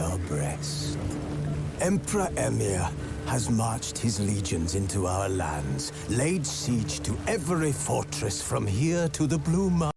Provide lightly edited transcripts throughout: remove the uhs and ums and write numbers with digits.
your breast. Emperor Emir has marched his legions into our lands, laid siege to every fortress from here to the Blue Mountains.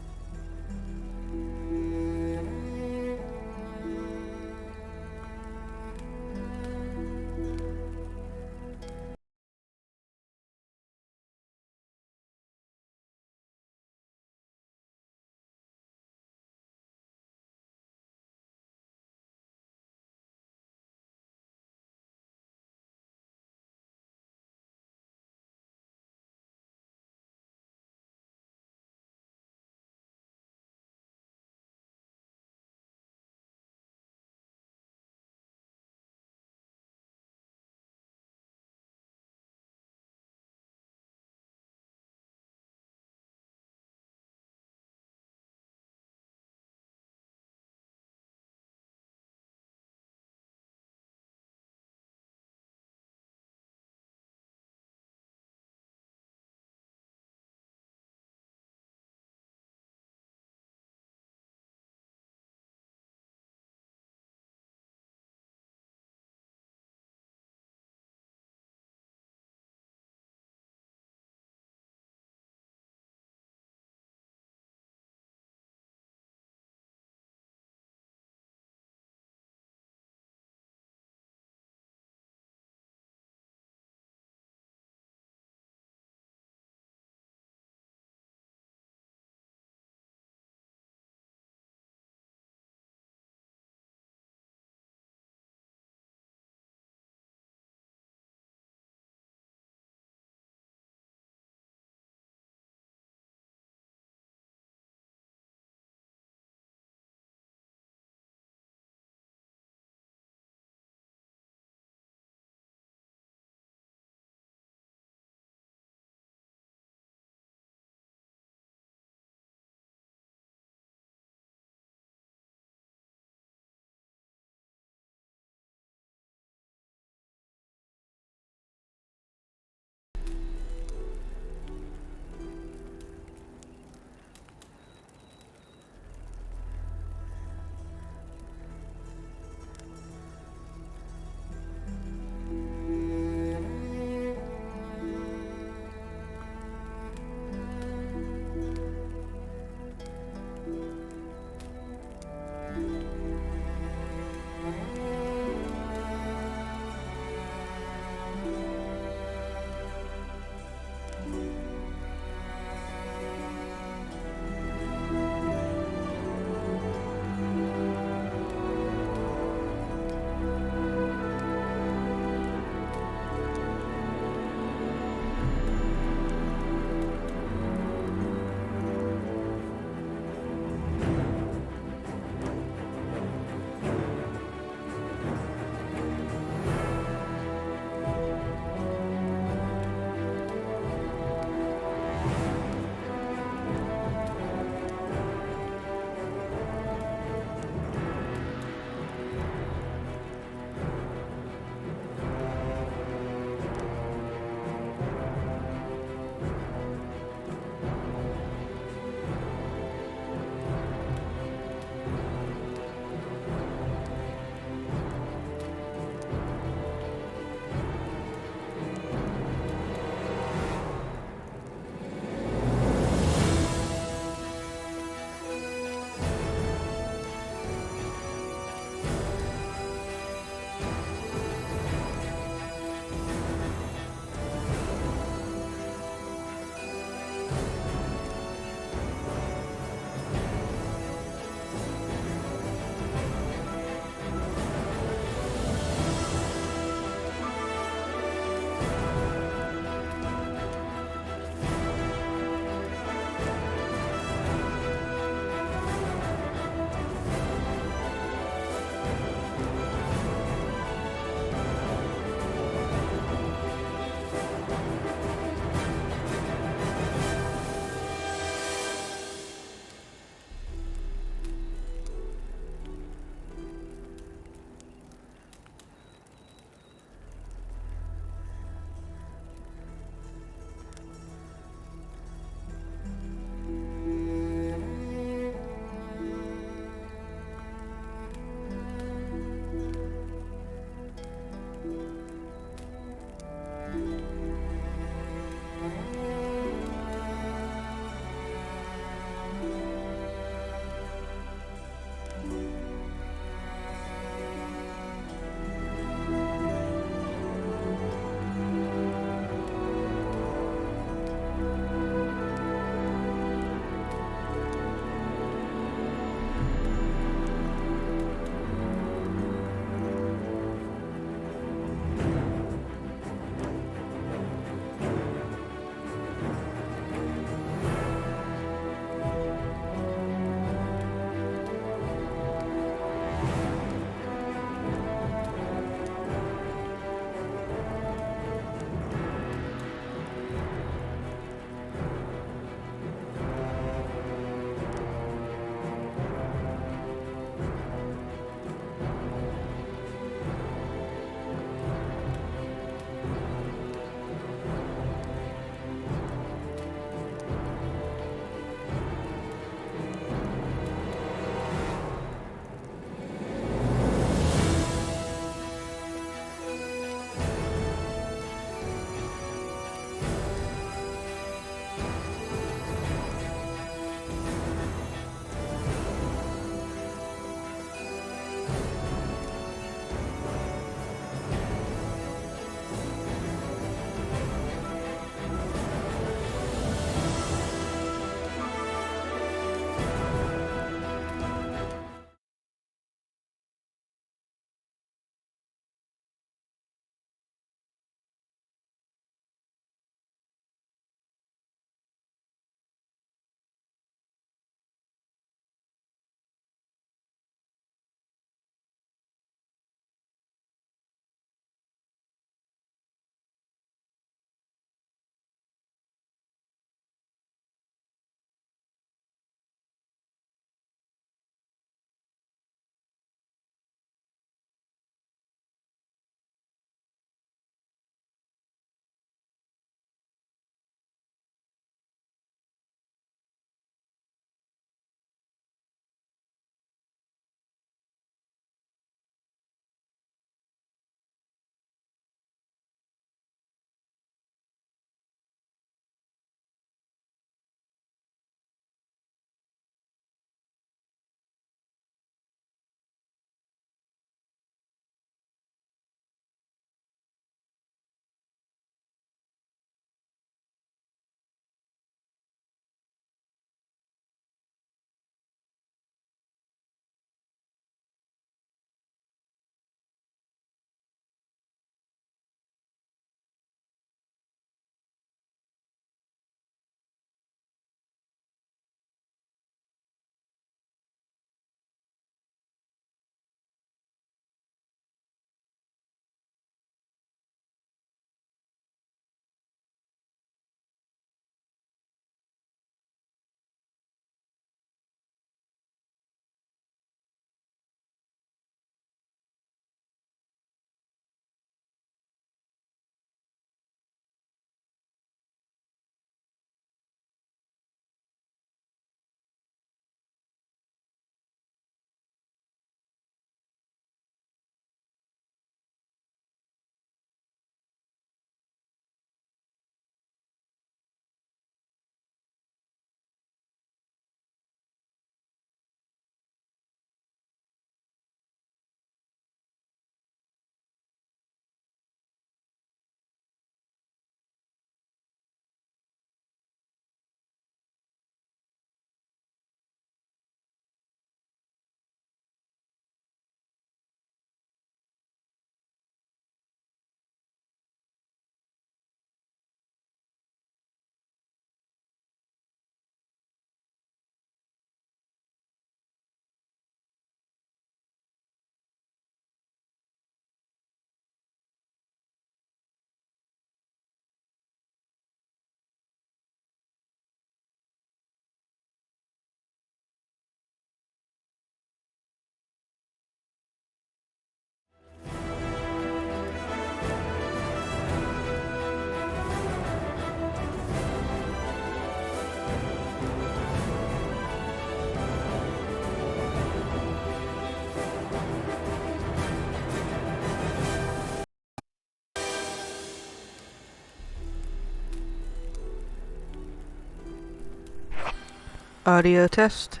Audio test.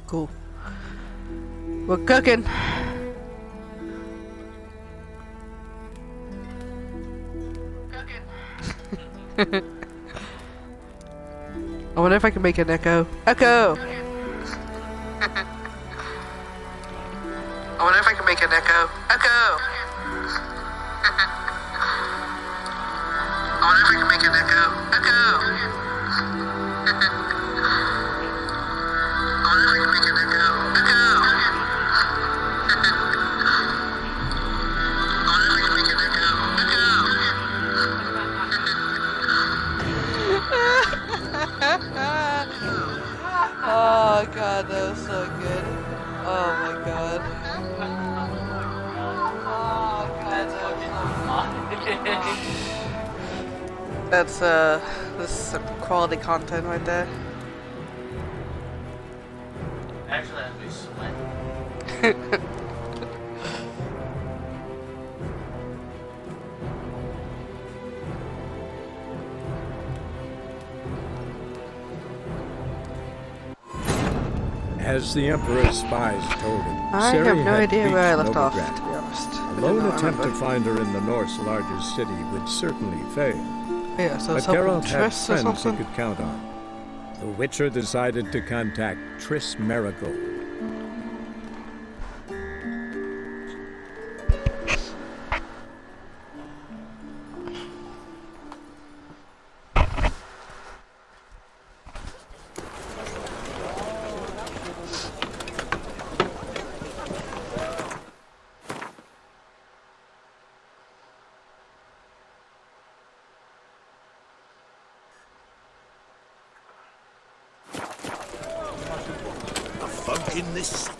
Cool. We're cooking. I wonder if I can make an echo. Echo! I wonder if I can make an echo. Echo! I wonder if I can make an echo. Echo! I wonder if I can make an echo. Echo! I wonder if I can make an echo. Echo! Oh god, that was so good. Oh my god. Oh god, that's this is some quality content right there. Actually, I'd be sweating. As the Emperor's spies told him, I Ciri have no had idea where I reached left off, Novigrad. to be honest. A I do lone not attempt remember. to find her in the North's largest city would certainly fail. Yeah, so But it's helping Geralt had Triss or friends he something? could count on. The Witcher decided to contact Triss Merigold. Folk in this city.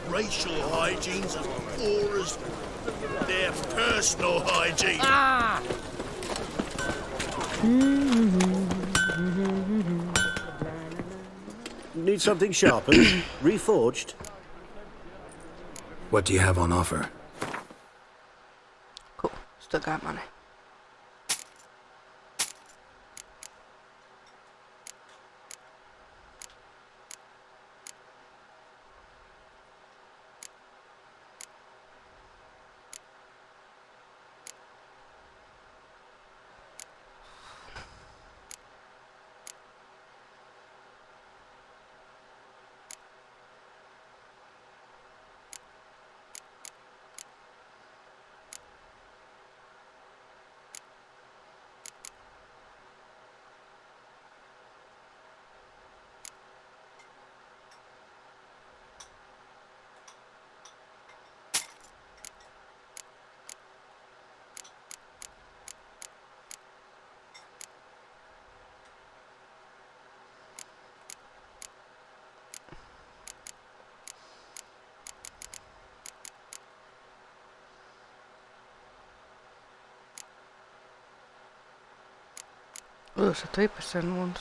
Racial hygiene's as poor as their personal hygiene. Need something sharpened? Reforged? What do you have on offer? Cool. Still got money. Oh, there's a 3% ones.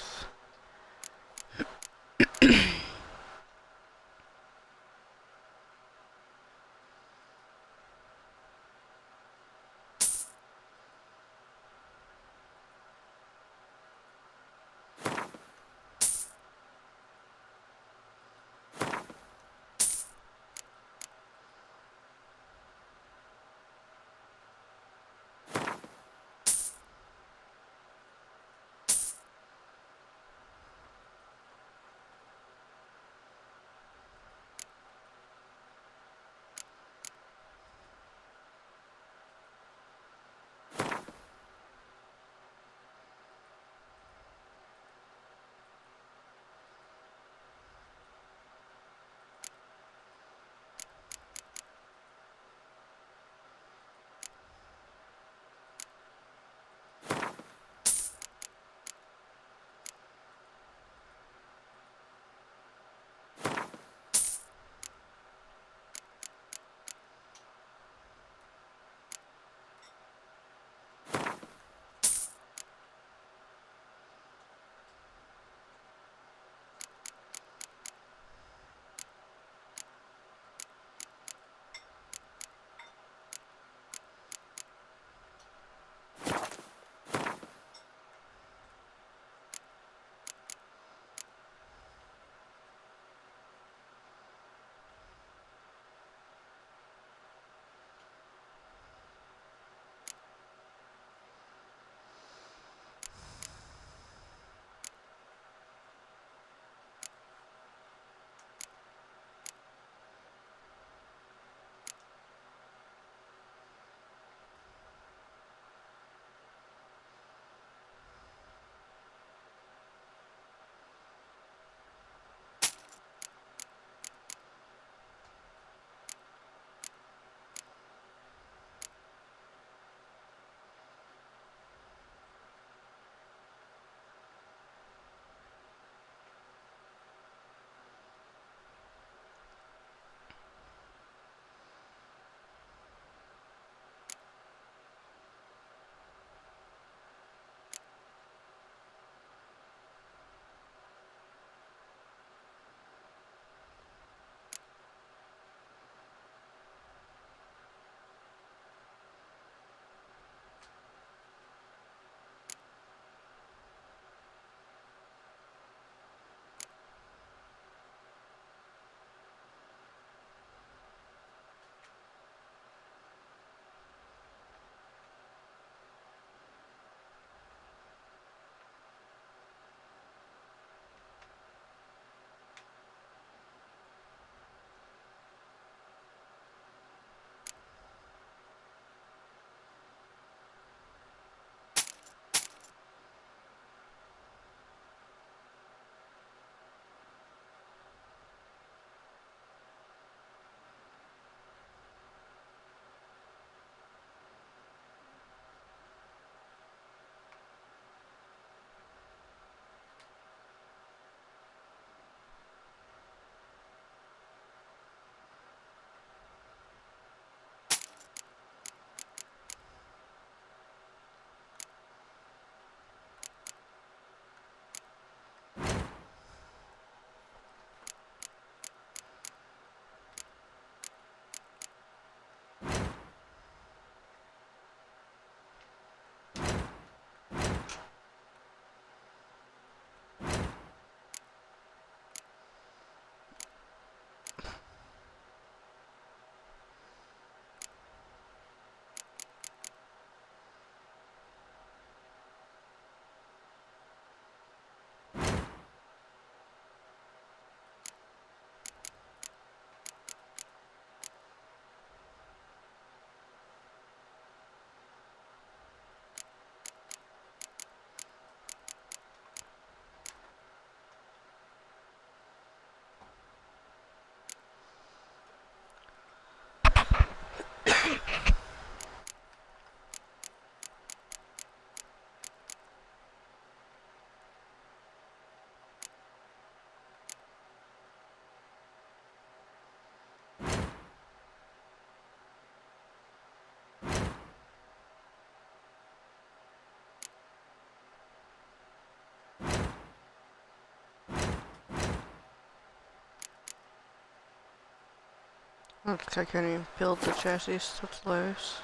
Looks like I can't even build the chassis, so it's loose.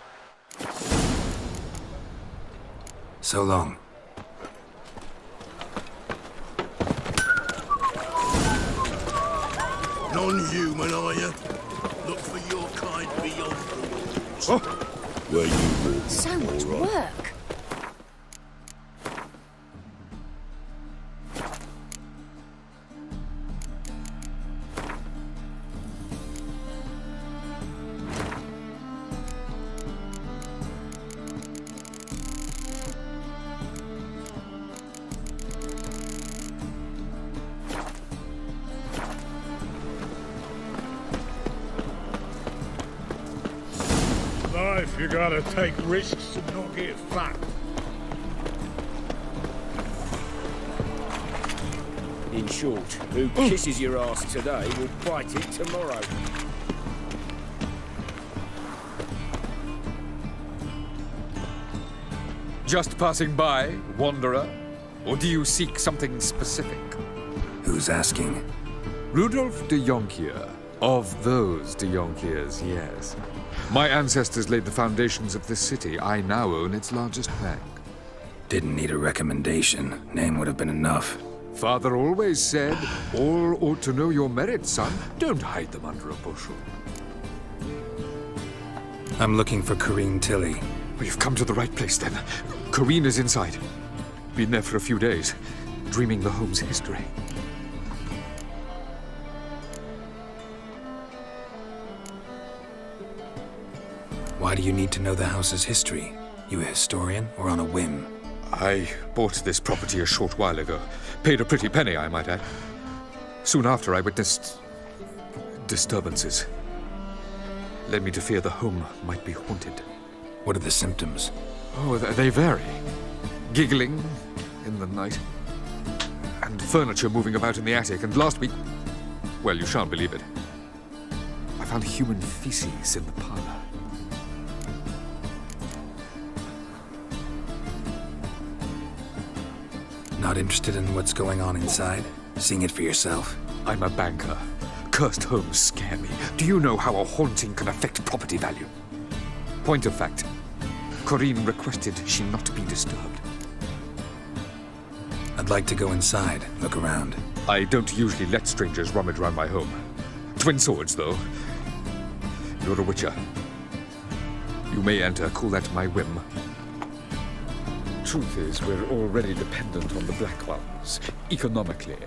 So long. Non-human, are you? Look for your kind beyond the walls. Oh. Where you walk. So much work. Life, you gotta take risks and not get fucked. In short, who kisses your ass today will bite it tomorrow. Just passing by, wanderer? Or do you seek something specific? Who's asking? Rudolf de Jonkier. Of those de Jonkiers, yes. My ancestors laid the foundations of this city. I now own its largest bank. Didn't need a recommendation. Name would have been enough. Father always said, all ought to know your merits, son. Don't hide them under a bushel. I'm looking for Corrine Tilly. Well, you've come to the right place, then. Corrine is inside. Been there for a few days, dreaming the home's history. Why do you need to know the house's history? You a historian or on a whim? I bought this property a short while ago. Paid a pretty penny, I might add. Soon after, I witnessed disturbances. Led me to fear the home might be haunted. What are the symptoms? Oh, they vary. Giggling in the night. And furniture moving about in the attic. And last week, well, you shan't believe it, I found human feces in the parlor. Not interested in what's going on inside? Seeing it for yourself? I'm a banker. Cursed homes scare me. Do you know how a haunting can affect property value? Point of fact, Corrine requested she not be disturbed. I'd like to go inside, look around. I don't usually let strangers rummage around my home. Twin swords, though. You're a witcher. You may enter, call that my whim. Truth is, we're already dependent on the Black Ones, economically.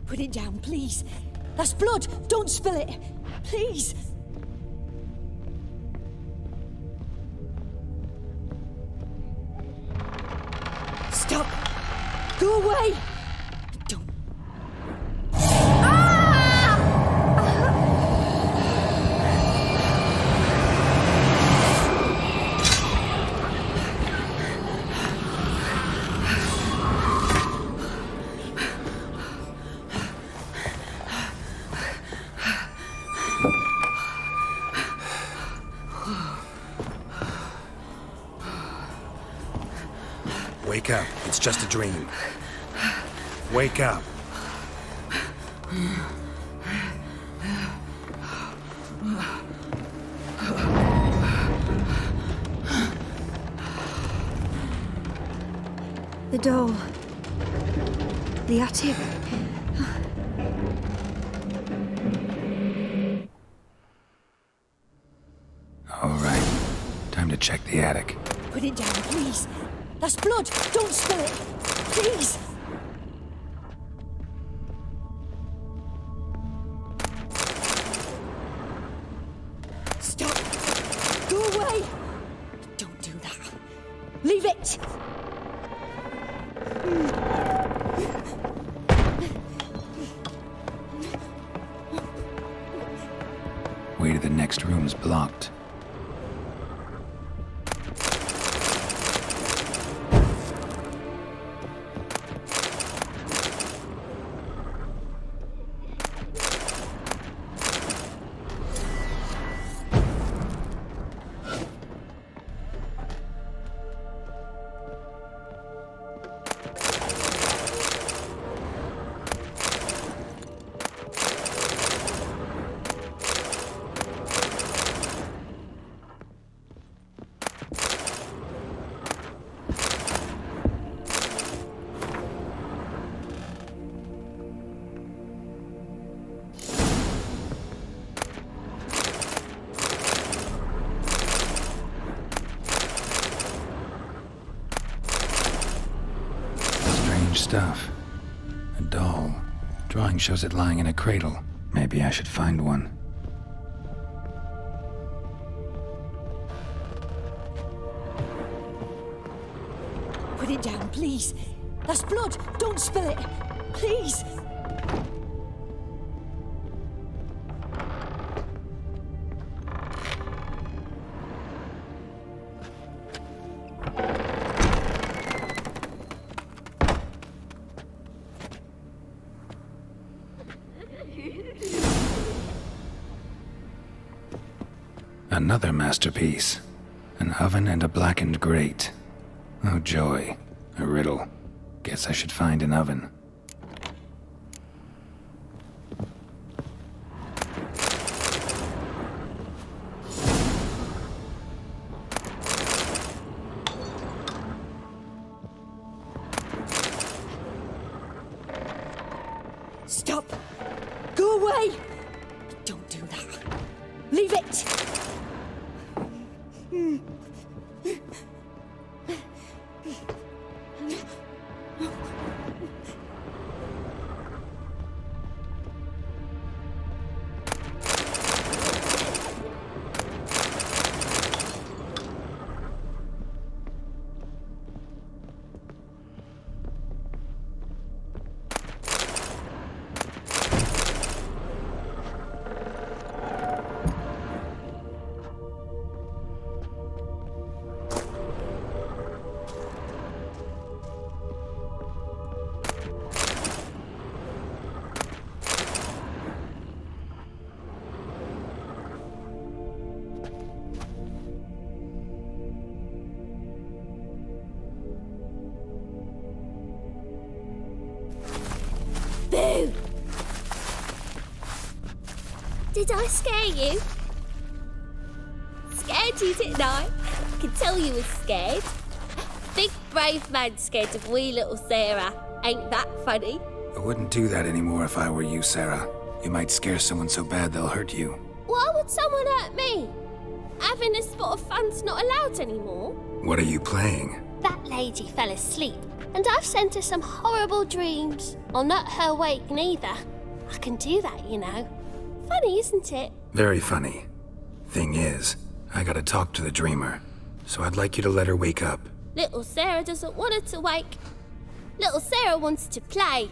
Put it down, please. That's blood. Don't spill it. Please. Stop. Go away. Don't. Wake up. It's just a dream. Wake up. The doll. The attic. All right. Time to check the attic. Put it down, please. That's blood. Don't spill it. Please. Stop. Go away. Don't do that. Leave it. locked. Stuff. A doll. Drawing shows it lying in a cradle. Maybe I should find one. Put it down, please. That's blood. Don't spill it. Please. Another masterpiece. An oven and a blackened grate. Oh joy. A riddle. Guess I should find an oven. Stop. Go away. Don't do that. Leave it. Boo! Did I scare you? Scared you, didn't I? I can tell you was scared. Big brave man scared of wee little Sarah. Ain't that funny? I wouldn't do that anymore if I were you, Sarah. You might scare someone so bad they'll hurt you. Why would someone hurt me? Having a spot of fun's not allowed anymore. What are you playing? That lady fell asleep, and I've sent her some horrible dreams. I'll not her wake neither. I can do that, you know. Funny, isn't it? Very funny. Thing is, I gotta talk to the dreamer, so I'd like you to let her wake up. Little Sarah doesn't want her to wake. Little Sarah wants to play.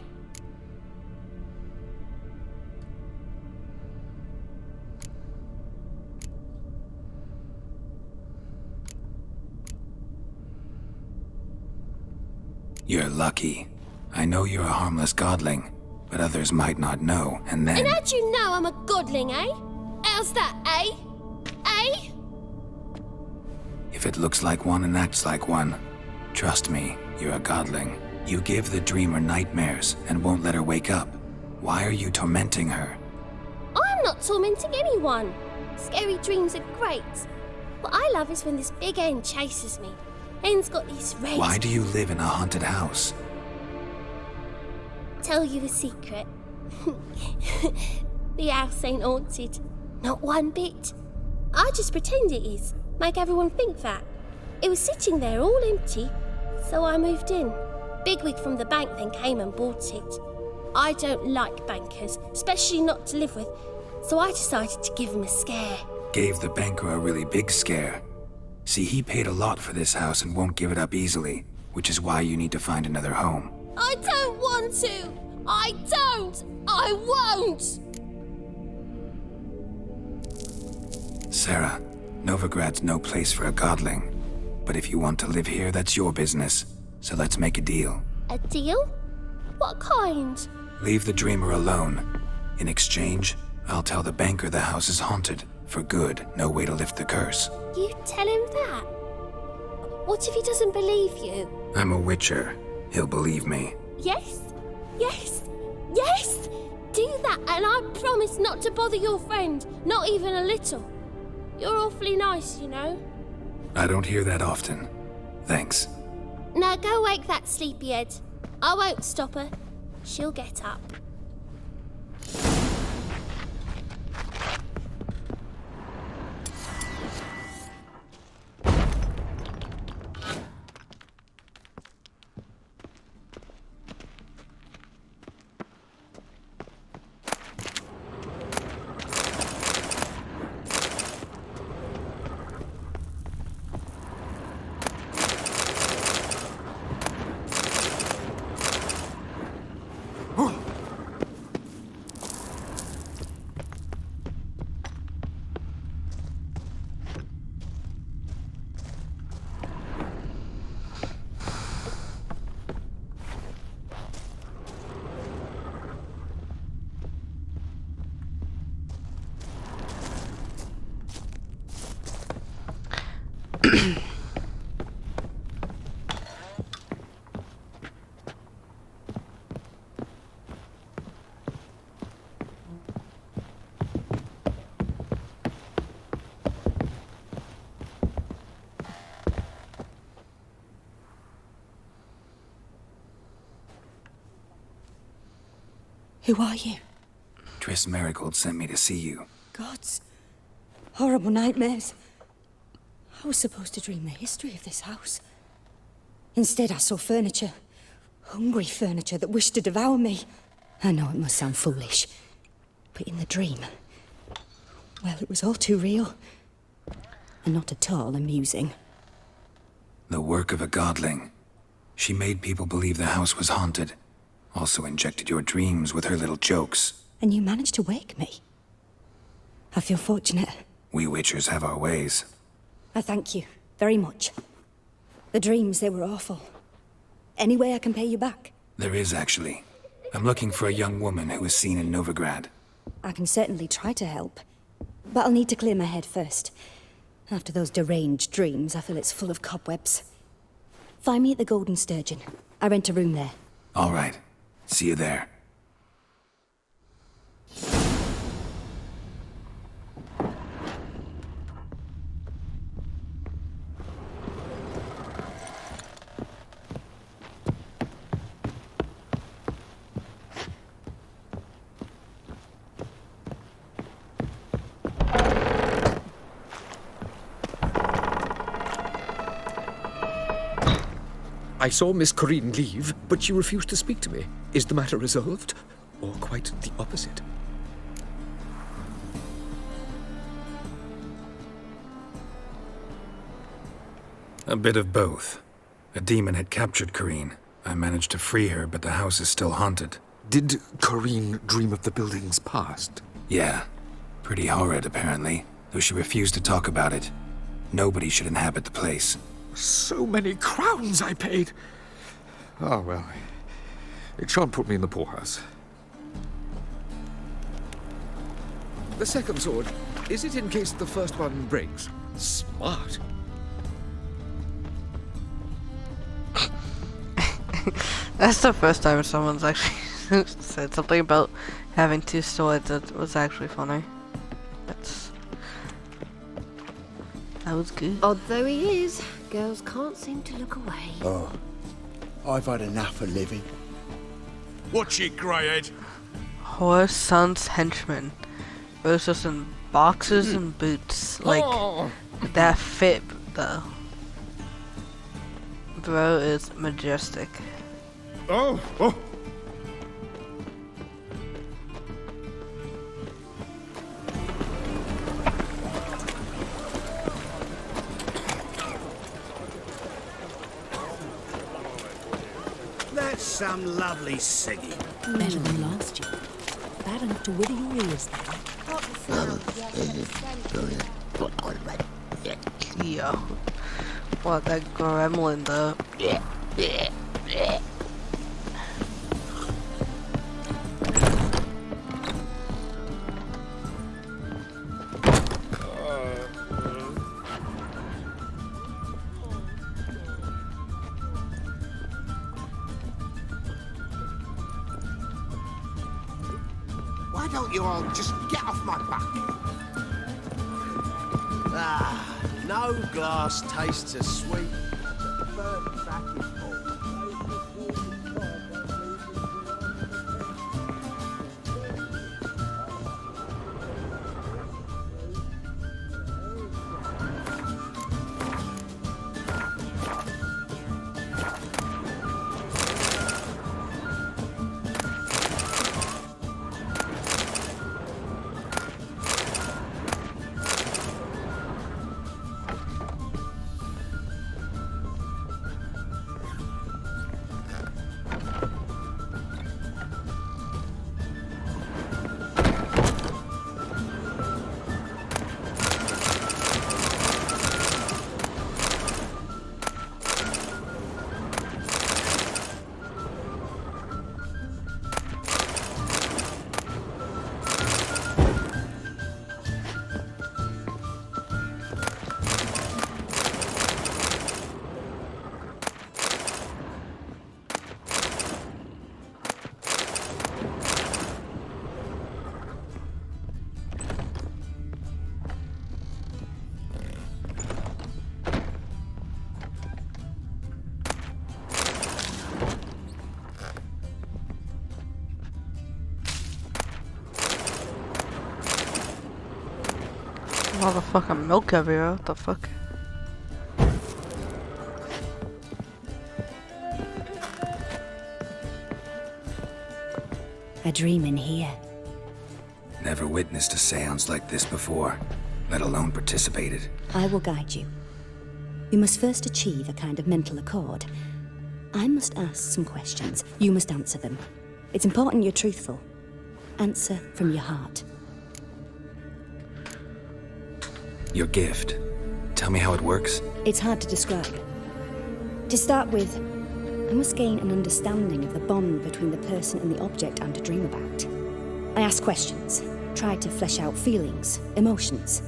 You're lucky. I know you're a harmless godling, but others might not know, and then... And how'd you know I'm a godling, eh? How's that, eh? Eh? If it looks like one and acts like one, trust me, you're a godling. You give the dreamer nightmares and won't let her wake up. Why are you tormenting her? I'm not tormenting anyone. Scary dreams are great. What I love is when this big hen chases me. Hen's got these red... Why do you live in a haunted house? Tell you a secret. The house ain't haunted. Not one bit. I just pretend it is. Make everyone think that. It was sitting there all empty, so I moved in. Bigwig from the bank then came and bought it. I don't like bankers, especially not to live with, so I decided to give him a scare. Gave the banker a really big scare. See, he paid a lot for this house and won't give it up easily, which is why you need to find another home. I don't want to! I don't! I won't! Sarah, Novigrad's no place for a godling. But if you want to live here, that's your business. So let's make a deal. A deal? What kind? Leave the dreamer alone. In exchange, I'll tell the banker the house is haunted. For good, no way to lift the curse. You tell him that? What if he doesn't believe you? I'm a witcher. He'll believe me. Yes? Yes? Yes! Do that and I promise not to bother your friend. Not even a little. You're awfully nice, you know. I don't hear that often. Thanks. Now go wake that sleepyhead. I won't stop her. She'll get up. Who are you? Triss Marigold sent me to see you. Gods. Horrible nightmares. I was supposed to dream the history of this house. Instead, I saw furniture. Hungry furniture that wished to devour me. I know it must sound foolish, but in the dream, well, it was all too real. And not at all amusing. The work of a godling. She made people believe the house was haunted. Also injected your dreams with her little jokes. And you managed to wake me. I feel fortunate. We witchers have our ways. I thank you very much. The dreams, they were awful. Any way I can pay you back? There is, actually. I'm looking for a young woman who was seen in Novigrad. I can certainly try to help. But I'll need to clear my head first. After those deranged dreams, I feel it's full of cobwebs. Find me at the Golden Sturgeon. I rent a room there. All right. See you there. I saw Miss Corinne leave, but she refused to speak to me. Is the matter resolved? Or quite the opposite? A bit of both. A demon had captured Corinne. I managed to free her, but the house is still haunted. Did Corinne dream of the building's past? Yeah. Pretty horrid, apparently, though she refused to talk about it. Nobody should inhabit the place. So many crowns I paid! Oh, well, it shan't put me in the poorhouse. The second sword, is it in case the first one breaks? Smart. That's the first time someone's actually said something about having two swords that was actually funny. That was good. Odd though he is, girls can't seem to look away. Oh, I've had enough of living. Watch it, greyhead. Horse Son's henchman. Those just in boxers and boots. Like, that fit, though. Bro is majestic. Oh! That's some lovely singing. Better than last year. Bad enough to wither your ears. Yeah. What, that gremlin though? Why don't you all just get off my back? Ah, no glass tastes as sweet as a burnt back in port. Motherfucking milk everywhere, what the fuck? A dream in here. Never witnessed a seance like this before, let alone participated. I will guide you. You must first achieve a kind of mental accord. I must ask some questions. You must answer them. It's important you're truthful. Answer from your heart. Your gift. Tell me how it works. It's hard to describe. To start with, I must gain an understanding of the bond between the person and the object I'm to dream about. I ask questions, try to flesh out feelings, emotions.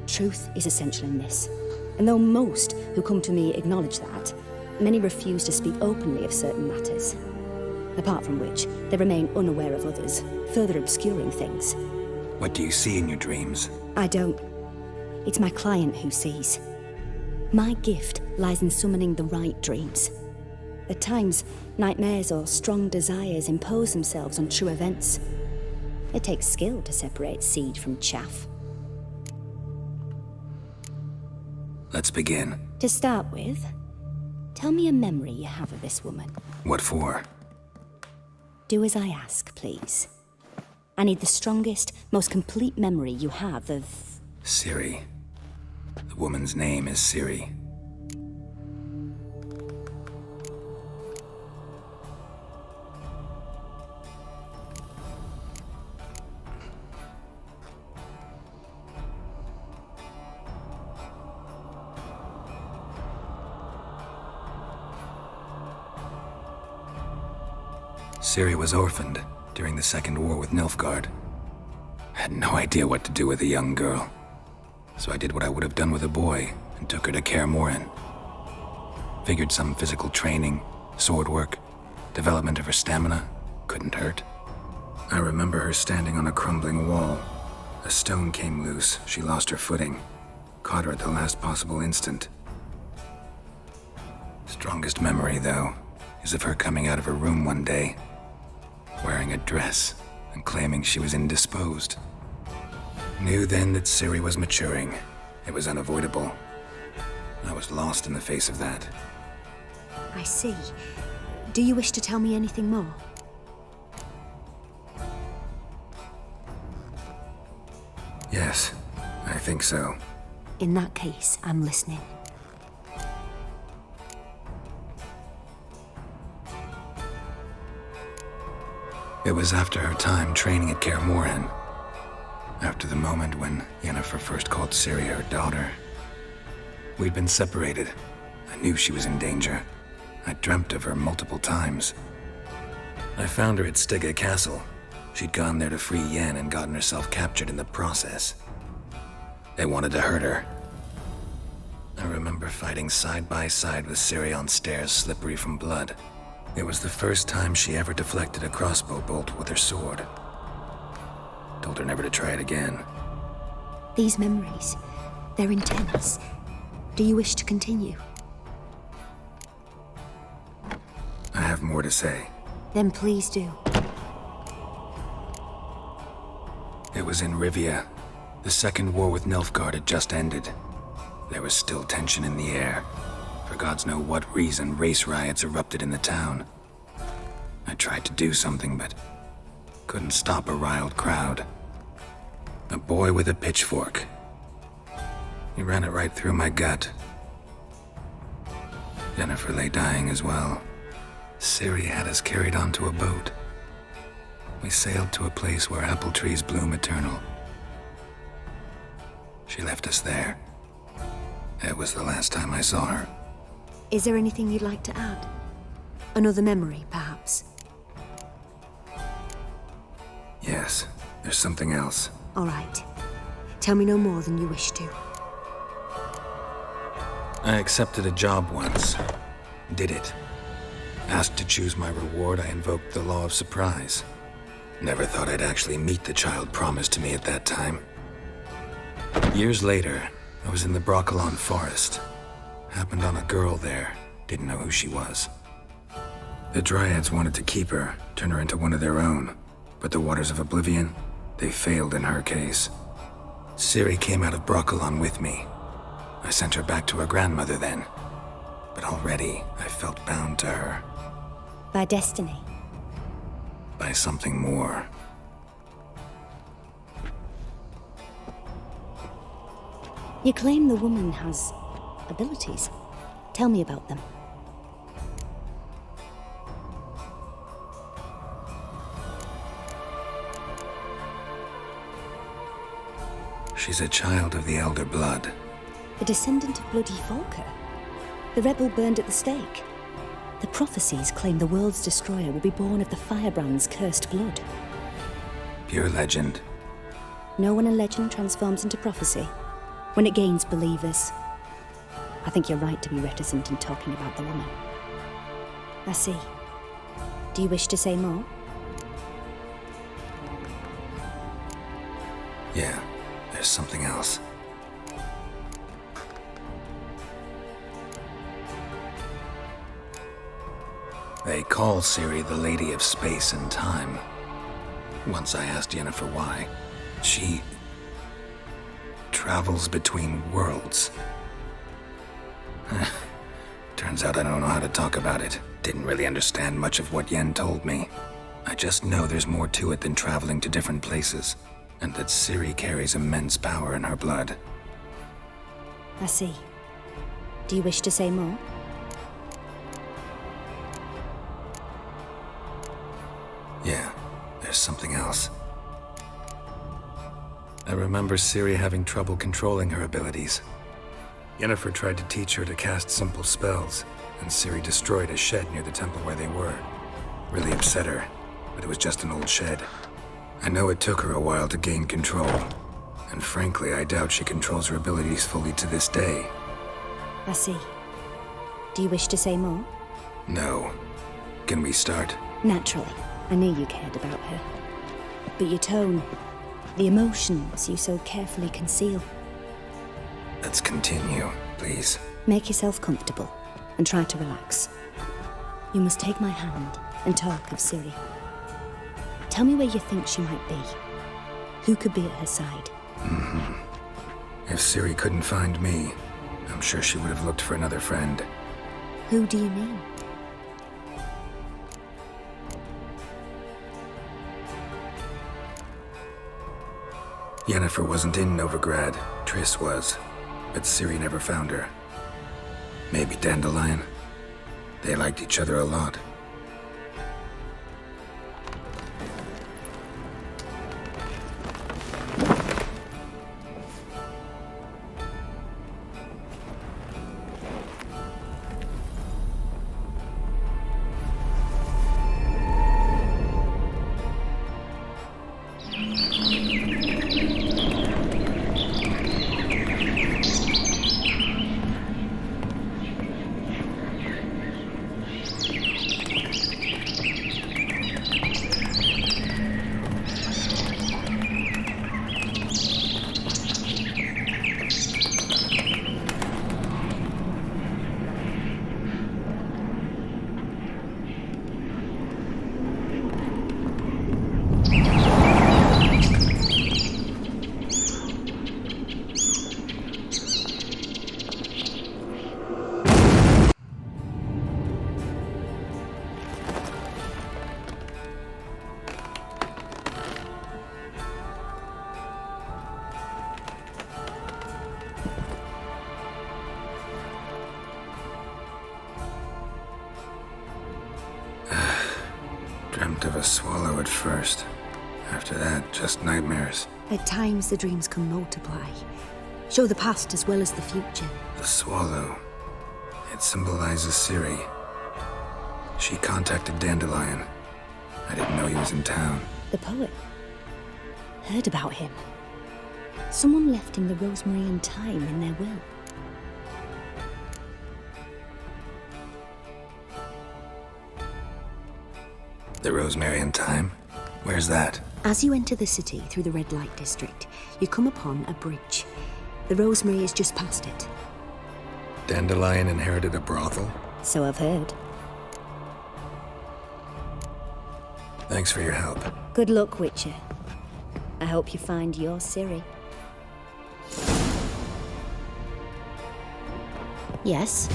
Truth is essential in this. And though most who come to me acknowledge that, many refuse to speak openly of certain matters. Apart from which, they remain unaware of others, further obscuring things. What do you see in your dreams? I don't. It's my client who sees. My gift lies in summoning the right dreams. At times, nightmares or strong desires impose themselves on true events. It takes skill to separate seed from chaff. Let's begin. To start with, tell me a memory you have of this woman. What for? Do as I ask, please. I need the strongest, most complete memory you have of... Ciri. The woman's name is Ciri. Ciri was orphaned during the Second War with Nilfgaard. I had no idea what to do with a young girl. So I did what I would have done with a boy and took her to Kaer Morhen. Figured some physical training, sword work, development of her stamina couldn't hurt. I remember her standing on a crumbling wall. A stone came loose, she lost her footing. Caught her at the last possible instant. Strongest memory, though, is of her coming out of her room one day, wearing a dress and claiming she was indisposed. Knew then that Ciri was maturing. It was unavoidable. I was lost in the face of that. I see. Do you wish to tell me anything more? Yes, I think so. In that case, I'm listening. It was after her time training at Kaer Morhen. After the moment when Yennefer first called Ciri her daughter. We'd been separated. I knew she was in danger. I dreamt of her multiple times. I found her at Stege Castle. She'd gone there to free Yen and gotten herself captured in the process. They wanted to hurt her. I remember fighting side by side with Ciri on stairs slippery from blood. It was the first time she ever deflected a crossbow bolt with her sword. Told her never to try it again. These memories, they're intense. Do you wish to continue? I have more to say. Then please do. It was in Rivia. The second war with Nilfgaard had just ended. There was still tension in the air. For gods know what reason, race riots erupted in the town. I tried to do something, but couldn't stop a riled crowd. A boy with a pitchfork. He ran it right through my gut. Yennefer lay dying as well. Ciri had us carried onto a boat. We sailed to a place where apple trees bloom eternal. She left us there. It was the last time I saw her. Is there anything you'd like to add? Another memory, perhaps? Yes, there's something else. All right. Tell me no more than you wish to. I accepted a job once. Did it. Asked to choose my reward, I invoked the law of surprise. Never thought I'd actually meet the child promised to me at that time. Years later, I was in the Broccolon forest. Happened on a girl there. Didn't know who she was. The Dryads wanted to keep her, turn her into one of their own. But the Waters of Oblivion, they failed in her case. Ciri came out of Broccolon with me. I sent her back to her grandmother then. But already, I felt bound to her. By destiny? By something more. You claim the woman has abilities. Tell me about them. She's a child of the Elder Blood. A descendant of bloody Volker. The rebel burned at the stake. The prophecies claim the world's destroyer will be born of the Firebrand's cursed blood. Pure legend. Know when a legend transforms into prophecy? When it gains believers. I think you're right to be reticent in talking about the woman. I see. Do you wish to say more? Yeah, there's something else. They call Ciri the Lady of Space and Time. Once I asked Yennefer why. She travels between worlds. Turns out I don't know how to talk about it. Didn't really understand much of what Yen told me. I just know there's more to it than traveling to different places, and that Ciri carries immense power in her blood. I see. Do you wish to say more? Yeah, there's something else. I remember Ciri having trouble controlling her abilities. Yennefer tried to teach her to cast simple spells, and Ciri destroyed a shed near the temple where they were. Really upset her, but it was just an old shed. I know it took her a while to gain control, and frankly, I doubt she controls her abilities fully to this day. I see. Do you wish to say more? No. Can we start? Naturally. I knew you cared about her. But your tone, the emotions you so carefully conceal. Let's continue, please. Make yourself comfortable and try to relax. You must take my hand and talk of Ciri. Tell me where you think she might be. Who could be at her side? If Ciri couldn't find me, I'm sure she would have looked for another friend. Who do you mean? Yennefer wasn't in Novigrad. Triss was. But Ciri never found her. Maybe Dandelion. They liked each other a lot. a swallow at first. After that, just nightmares. At times, the dreams can multiply, show the past as well as the future. The swallow. It symbolizes Ciri. She contacted Dandelion. I didn't know he was in town. The poet. Heard about him. Someone left him the rosemary and thyme in their will. The rosemary and thyme? Where's that? As you enter the city through the red light district, you come upon a bridge. The rosemary is just past it. Dandelion inherited a brothel? So I've heard. Thanks for your help. Good luck, Witcher. I hope you find your Ciri. Yes?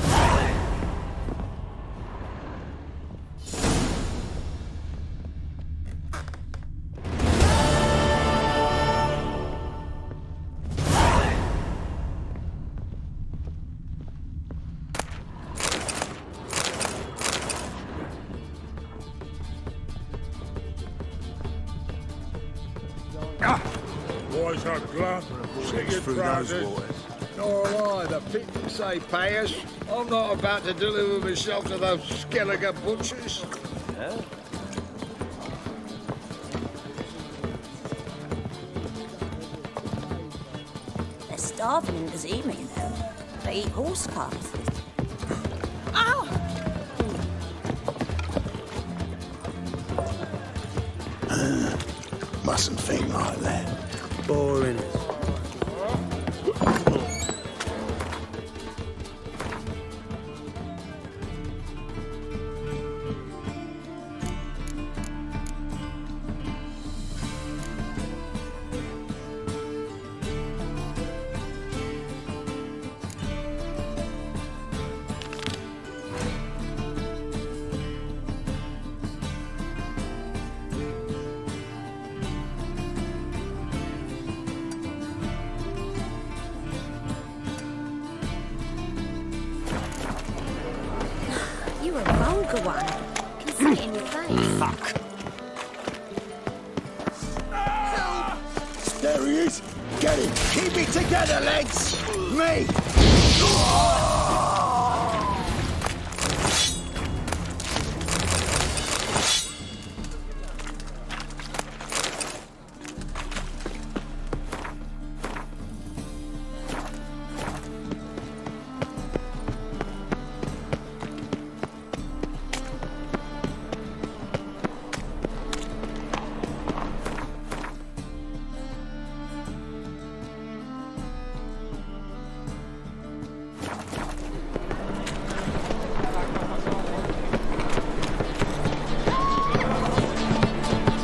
Boys are glad. Sing it, through those trousers. waters. Nor am I. The people say pay us. I'm not about to deliver myself to those Skelliger butchers. They're starving in Gazima, you know. They eat horse calves. Mustn't think like that. Boring. You're a vulgar one. Can see it in your face. Fuck. There he is. Get him. Keep it together, lads. Me.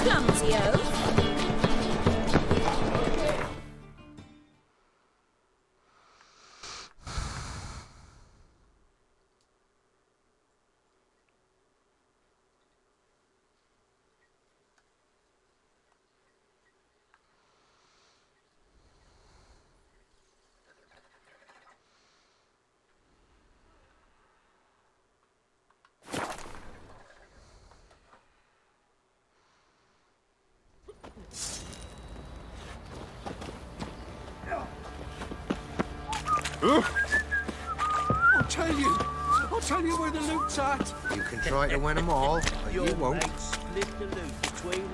Clumsy oaf. I'll tell you where the loot's at. You can try to win them all, but you won't. Split the loot between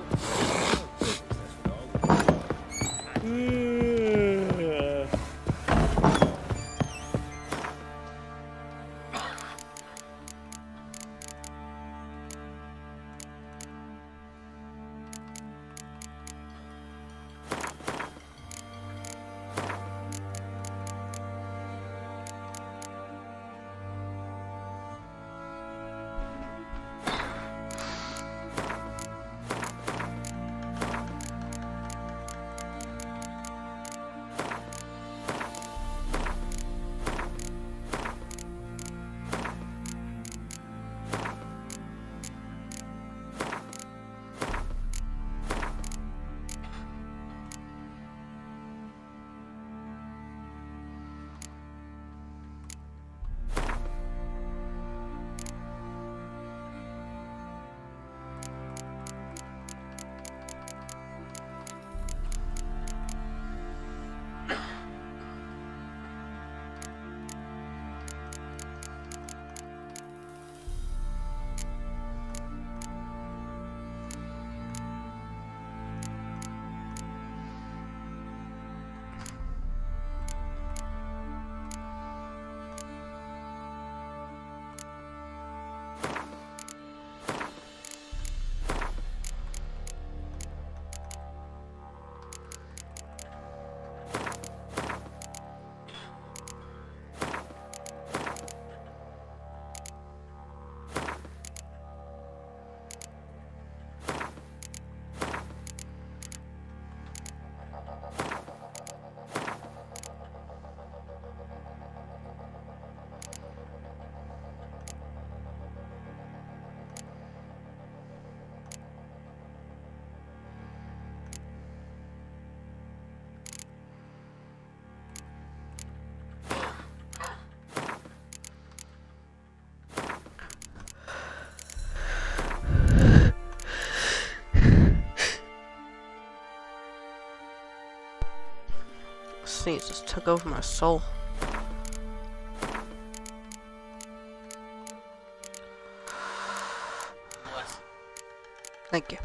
sneeze just took over my soul. Thank you.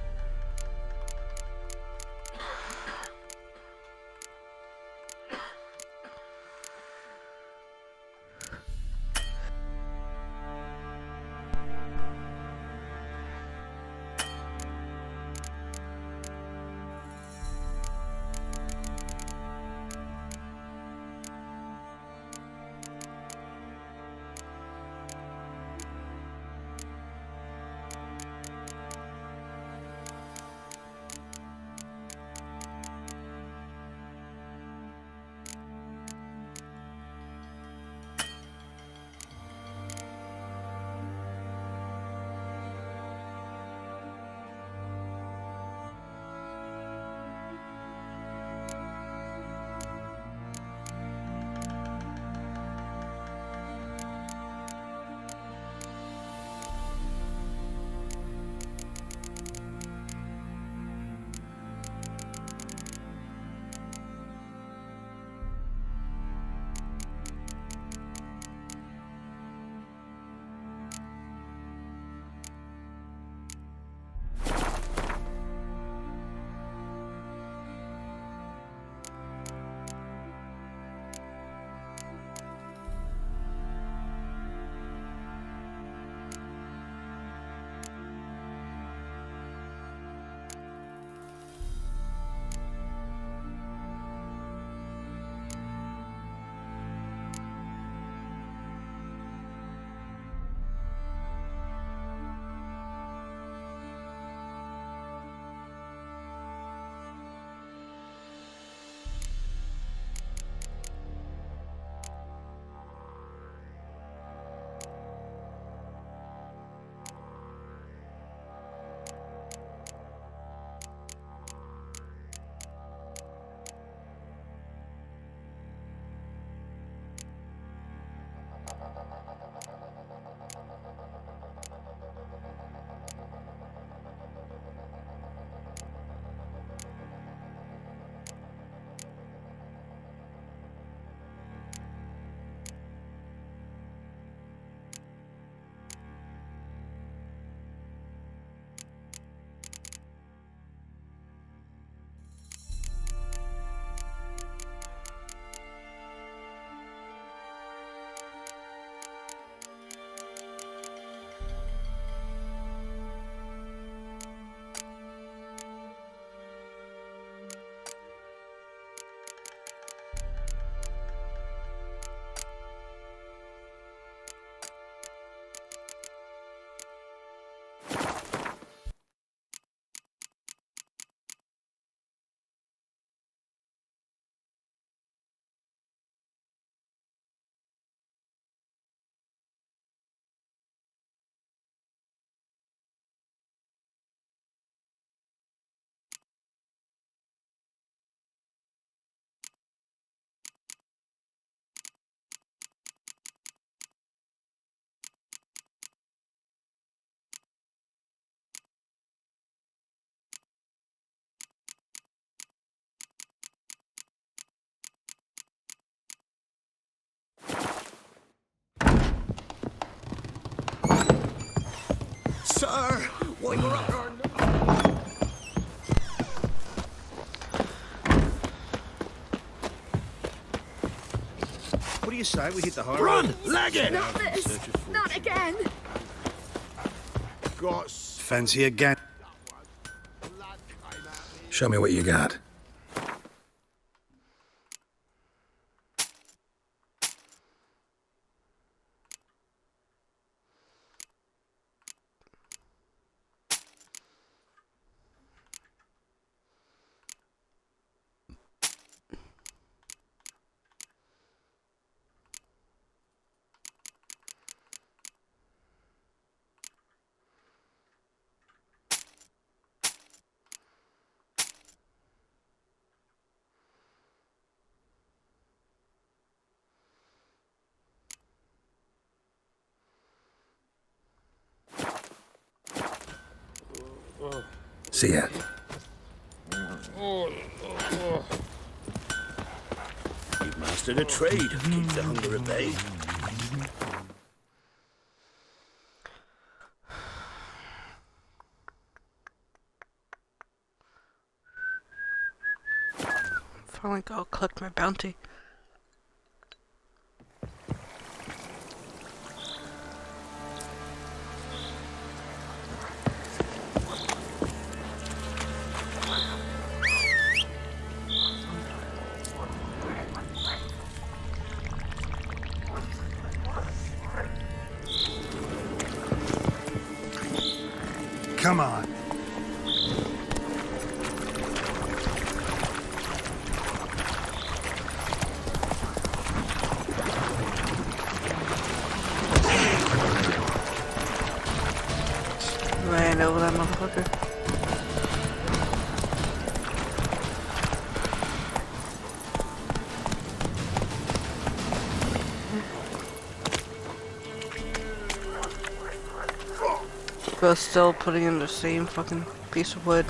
Sir, what you're up to? What do you say we hit the high Run! road? Leg it! Not this! Not again! Got Fancy a gang? Show me what you got. See ya. bastard a trade. Keeps the hunger at bay. Finally go collect my bounty. Come on. Ran over that motherfucker. But still putting in the same fucking piece of wood.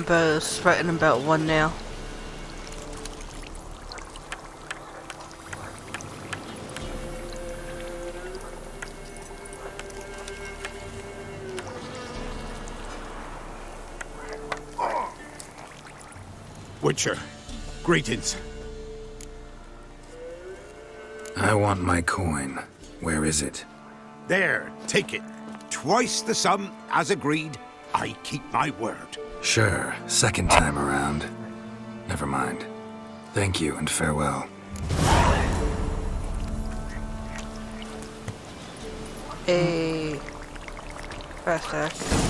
But sweating about one now. Witcher, greetings. I want my coin. Where is it? There, take it. Twice the sum, as agreed. I keep my word. Sure, second time around. Never mind. Thank you and farewell. A fast act.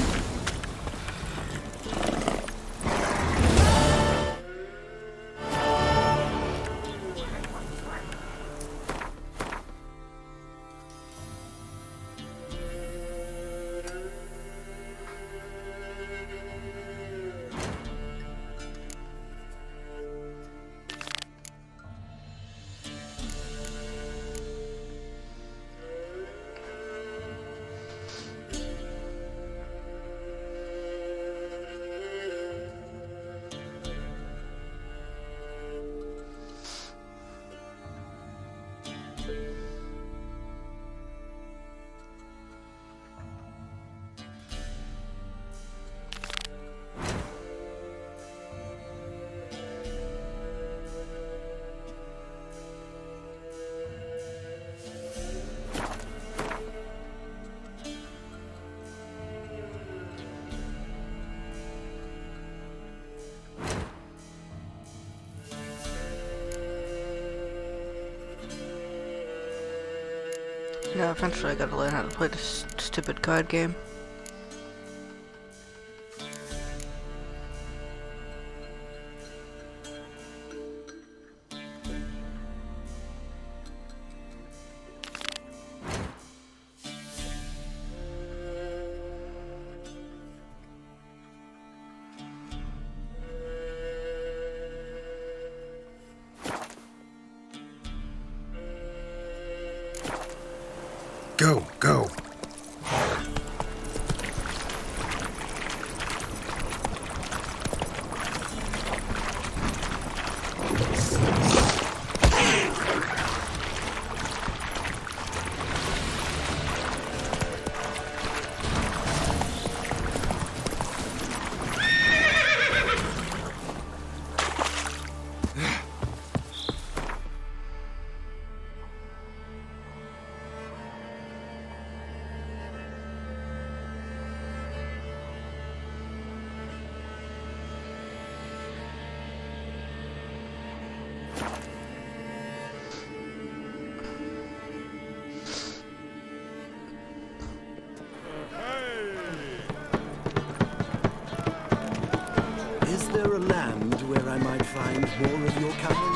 Yeah, eventually I gotta learn how to play this stupid card game. Go, go. Is there a land where I might find more of your kind?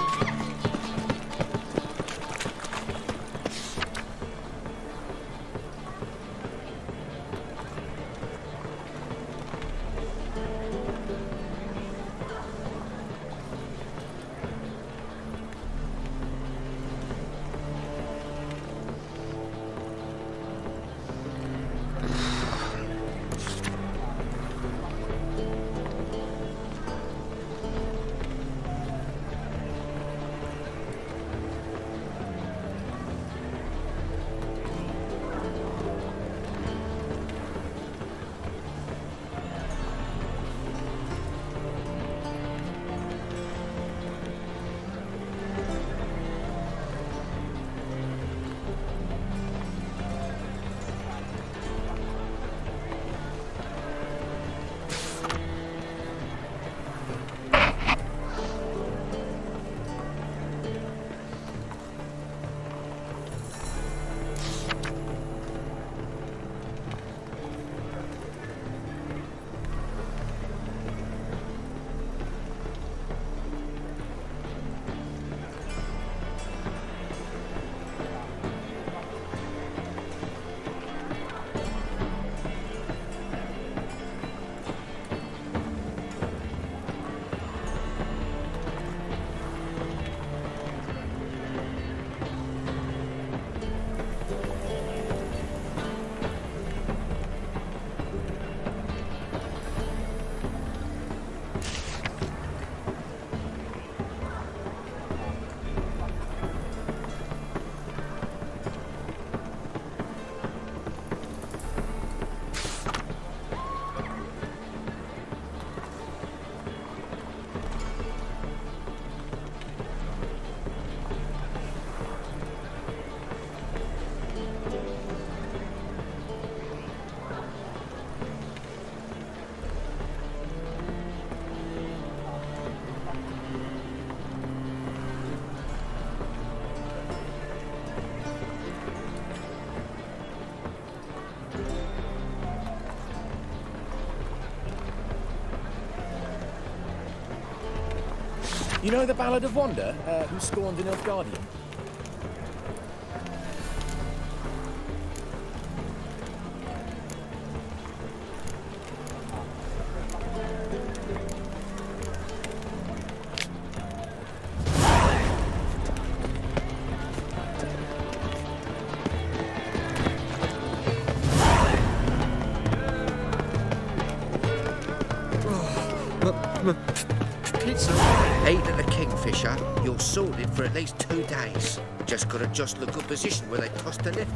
You know the Ballad of Wanda, who scorned an Nilfgaardian? Eight of the Kingfisher, you're sorted for at least 2 days. Just gotta adjust the good position where they tossed the lift.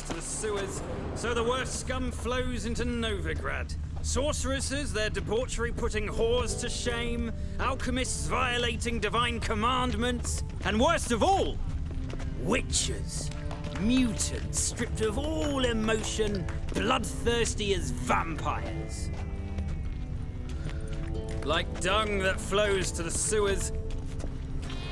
To the sewers, so the worst scum flows into Novigrad. Sorceresses, their debauchery putting whores to shame, alchemists violating divine commandments, and worst of all, witches, mutants stripped of all emotion, bloodthirsty as vampires. Like dung that flows to the sewers.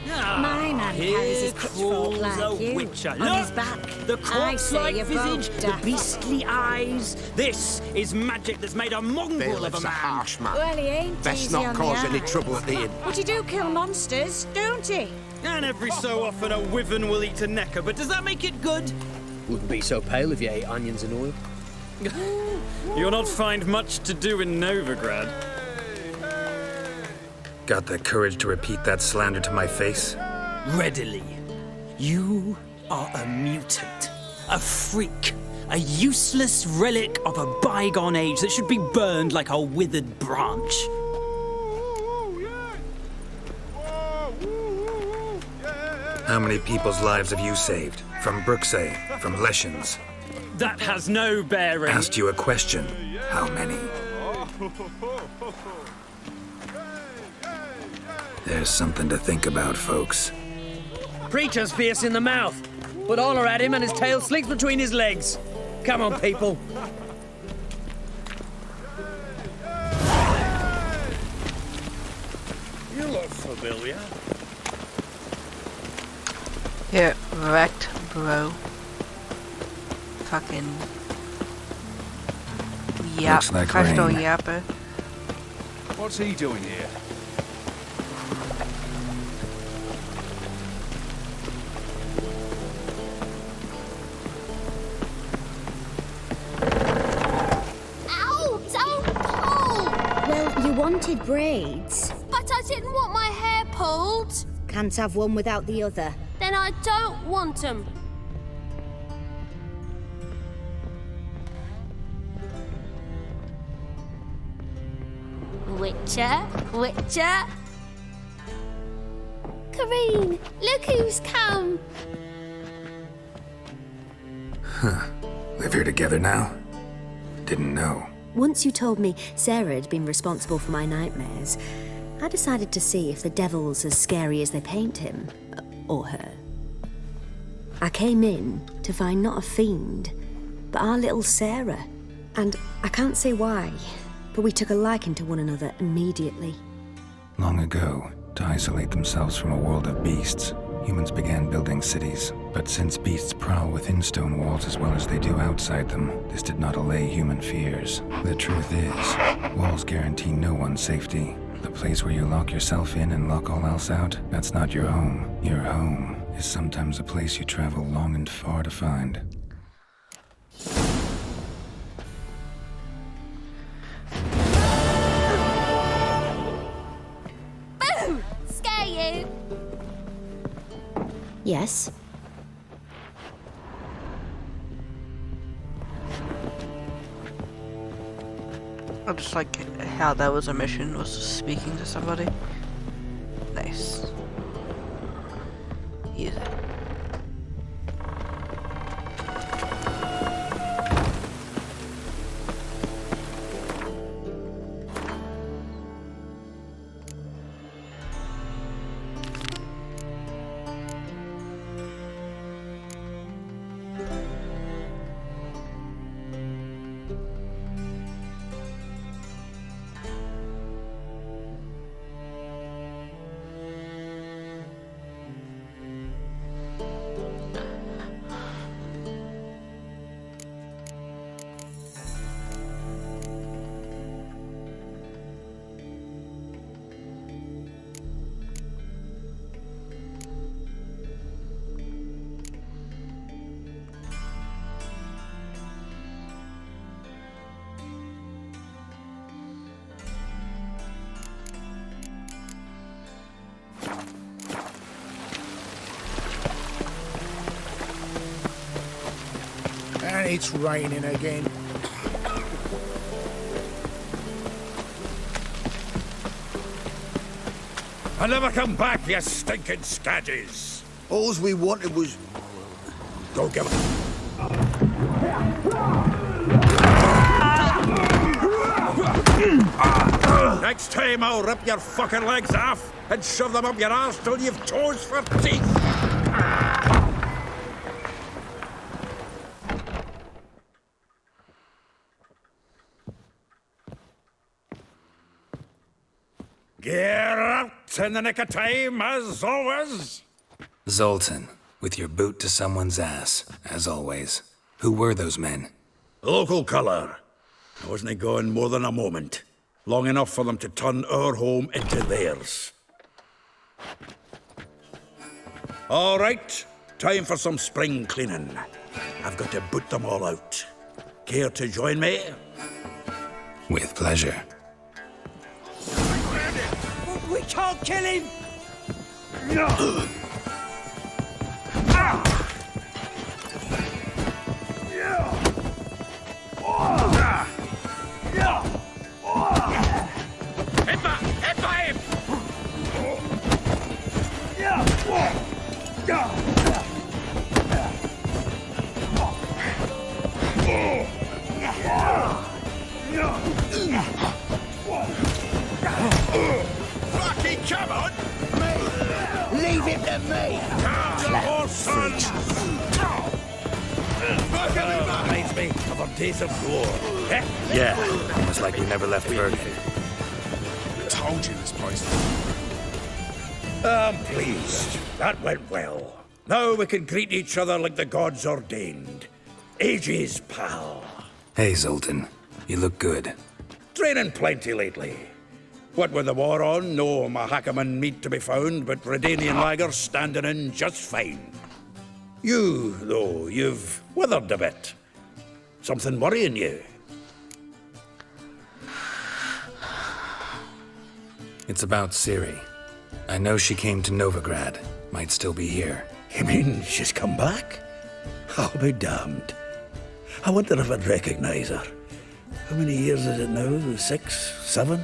My man carries his pitchfork like you, Witcher. on Look! his back. The corpse-like you're visage, both the daft. beastly eyes. This is magic that's made a mongrel of a Bailiff's a man. harsh man. Well, he ain't Best easy not on cause the any eyes. trouble at the inn. But he do kill monsters, don't he? And every so often a wyvern will eat a necker, but does that make it good? Wouldn't be so pale if you ate onions and oil. You'll not find much to do in Novigrad. Got the courage to repeat that slander to my face? Readily. You are a mutant, a freak, a useless relic of a bygone age that should be burned like a withered branch. How many people's lives have you saved? From Brooksay, from Leshens? That has no bearing. Asked you a question. How many? There's something to think about, folks. Preacher's fierce in the mouth, but holler at him and his tail slinks between his legs. Come on, people. You look familiar. Get wrecked, bro. Fucking yap. Looks like Crystal rain. yapper. What's he doing here? Ow! Don't pull! Well, you wanted braids. But I didn't want my hair pulled. Can't have one without the other. Then I don't want them. Witcher, Witcher. Kareen, look who's come. Huh. Live here together now? Didn't know. Once you told me Sarah had been responsible for my nightmares, I decided to see if the devil's as scary as they paint him. Or her. I came in to find not a fiend, but our little Sarah. And I can't say why, but we took a liking to one another immediately. Long ago, to isolate themselves from a world of beasts, humans began building cities. But since beasts prowl within stone walls as well as they do outside them, this did not allay human fears. The truth is, walls guarantee no one's safety. The place where you lock yourself in and lock all else out, that's not your home. Your home is sometimes a place you travel long and far to find. Yes? I just like how that was a mission, was speaking to somebody. Nice. Easy. And it's raining again. I never come back, you stinking scadges. All we wanted was... Go give it. Next time I'll rip your fucking legs off and shove them up your arse till you've toes for teeth. Get out in the nick of time, as always. Zoltan, with your boot to someone's ass, as always. Who were those men? Local colour. I wasn't gone more than a moment. Long enough for them to turn our home into theirs. All right, time for some spring cleaning. I've got to boot them all out. Care to join me? With pleasure. We can't kill him! Fucking come on! Leave it to me! Reminds me of our days of war. Eh? Yeah, almost like we never left Bergen. Told you this place. I'm pleased. That went well. Now we can greet each other like the gods ordained. Ages, pal. Hey, Zoltan. You look good. Training plenty lately. What with the war on, no Mahakaman meat to be found, but Redanian lagers standing in just fine. You, though, you've withered a bit. Something worrying you? It's about Ciri. I know she came to Novigrad. Might still be here. You mean she's come back? I'll be damned. I wonder if I'd recognize her. How many years is it now? 6, 7?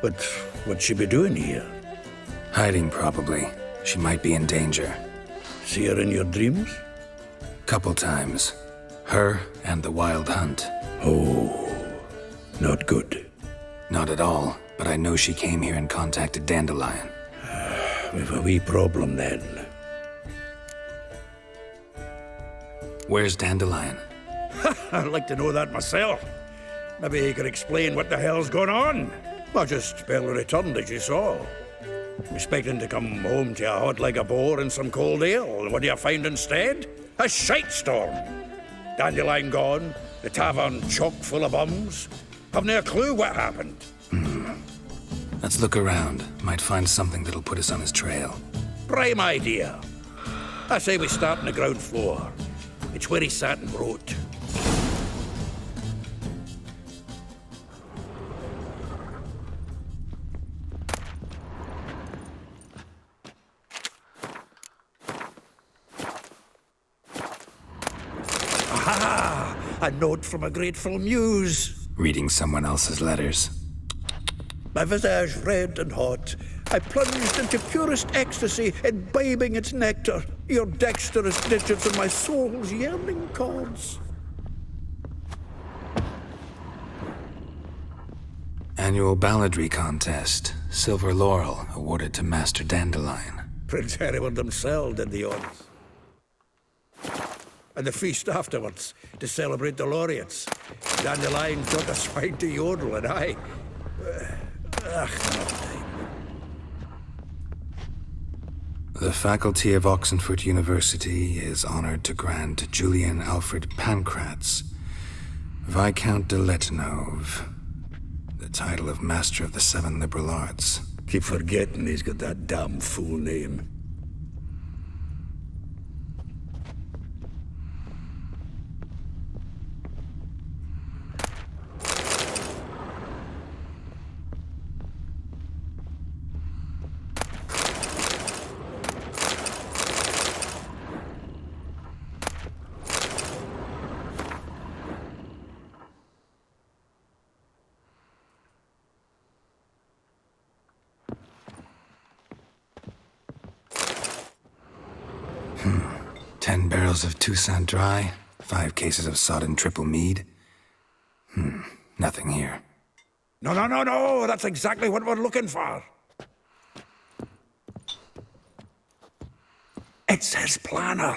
But what'd she be doing here? Hiding, probably. She might be in danger. See her in your dreams? Couple times. Her and the Wild Hunt. Oh, not good. Not at all, but I know she came here and contacted Dandelion. We've a wee problem then. Where's Dandelion? I'd like to know that myself. Maybe he could explain what the hell's going on. I just barely returned, as you saw. Expecting to come home to a hot like a boar and some cold ale, and what do you find instead? A shite storm. Dandelion gone, the tavern chock full of bums. Haven't a clue what happened. Let's look around. Might find something that'll put us on his trail. Prime idea. I say we start on the ground floor. It's where he sat and wrote. A note from a grateful muse. Reading someone else's letters. My visage red and hot, I plunged into purest ecstasy, imbibing its nectar, your dexterous digits and my soul's yearning chords. Annual balladry contest. Silver laurel awarded to Master Dandelion. Prince Hereward himself did the honors. And the feast afterwards, to celebrate the laureates. Dandelion taught the swine to yodel, and I... The faculty of Oxenford University is honored to grant Julian Alfred Pancratz, Viscount de Letenove, the title of Master of the Seven Liberal Arts. Keep forgetting he's got that damn fool name. Hmm. 10 barrels of Toussaint Dry, 5 cases of sodden triple mead. Nothing here. No, that's exactly what we're looking for. It's his planner.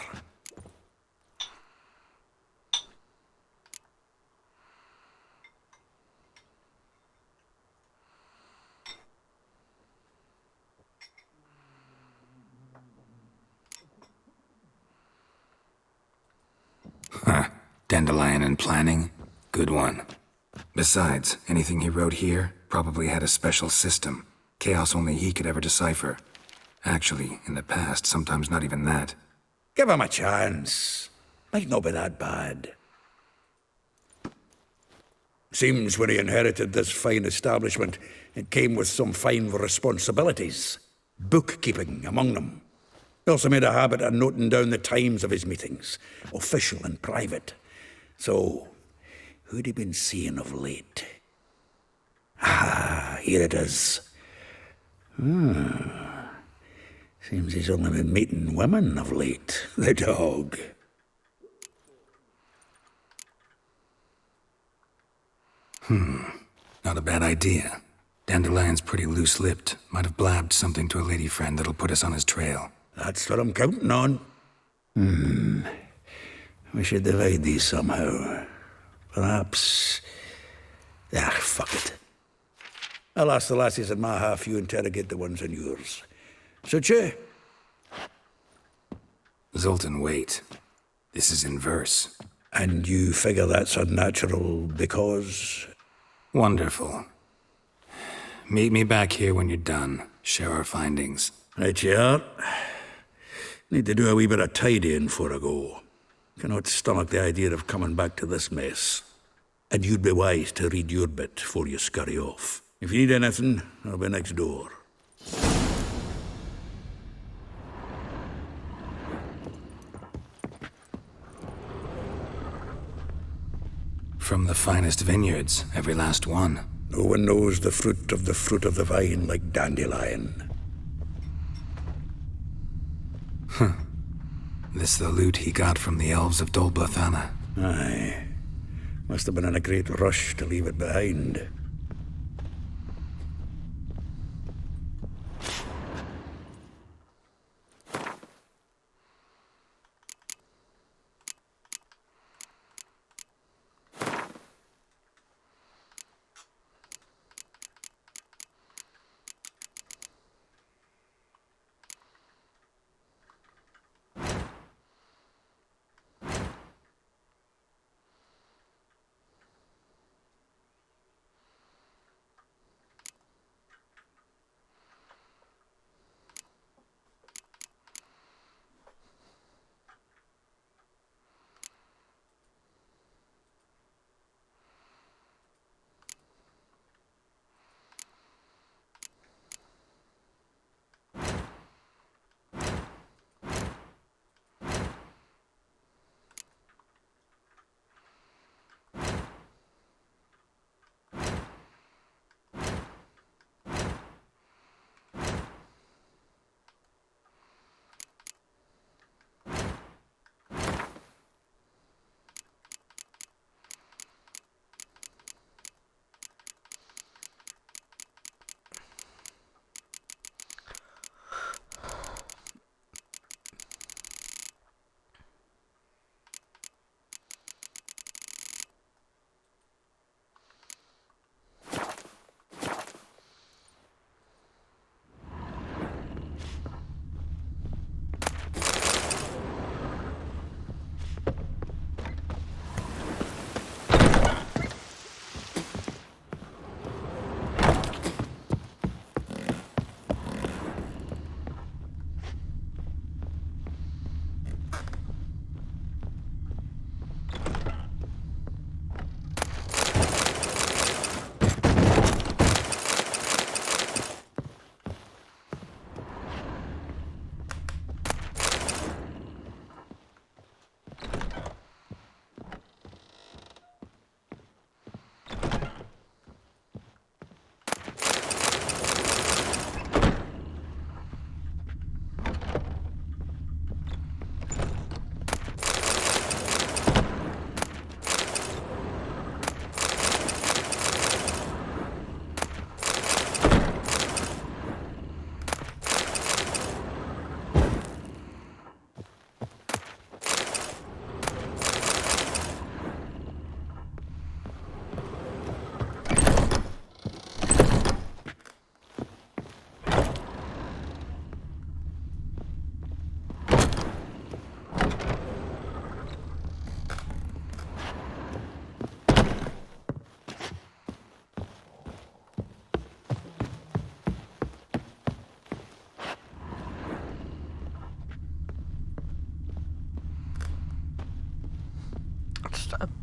Huh. Dandelion and planning? Good one. Besides, anything he wrote here probably had a special system. Chaos only he could ever decipher. Actually, in the past, sometimes not even that. Give him a chance. Might not be that bad. Seems when he inherited this fine establishment, it came with some fine responsibilities. Bookkeeping among them. He also made a habit of noting down the times of his meetings, official and private. So, who'd he been seeing of late? Ah, here it is. Seems he's only been meeting women of late, the dog. Not a bad idea. Dandelion's pretty loose-lipped. Might have blabbed something to a lady friend that'll put us on his trail. That's what I'm counting on. We should divide these somehow. Perhaps... fuck it. I'll ask the lassies in my half, you interrogate the ones in yours. Suit you? Zoltan, wait. This is in verse. And you figure that's unnatural because... Wonderful. Meet me back here when you're done. Share our findings. Right you are. Need to do a wee bit of tidying before I go. Cannot stomach the idea of coming back to this mess. And you'd be wise to read your bit before you scurry off. If you need anything, I'll be next door. From the finest vineyards, every last one. No one knows the fruit of the vine like Dandelion. This the loot he got from the elves of Dol Blathanna. Aye. Must have been in a great rush to leave it behind.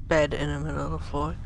bed in the middle of the floor.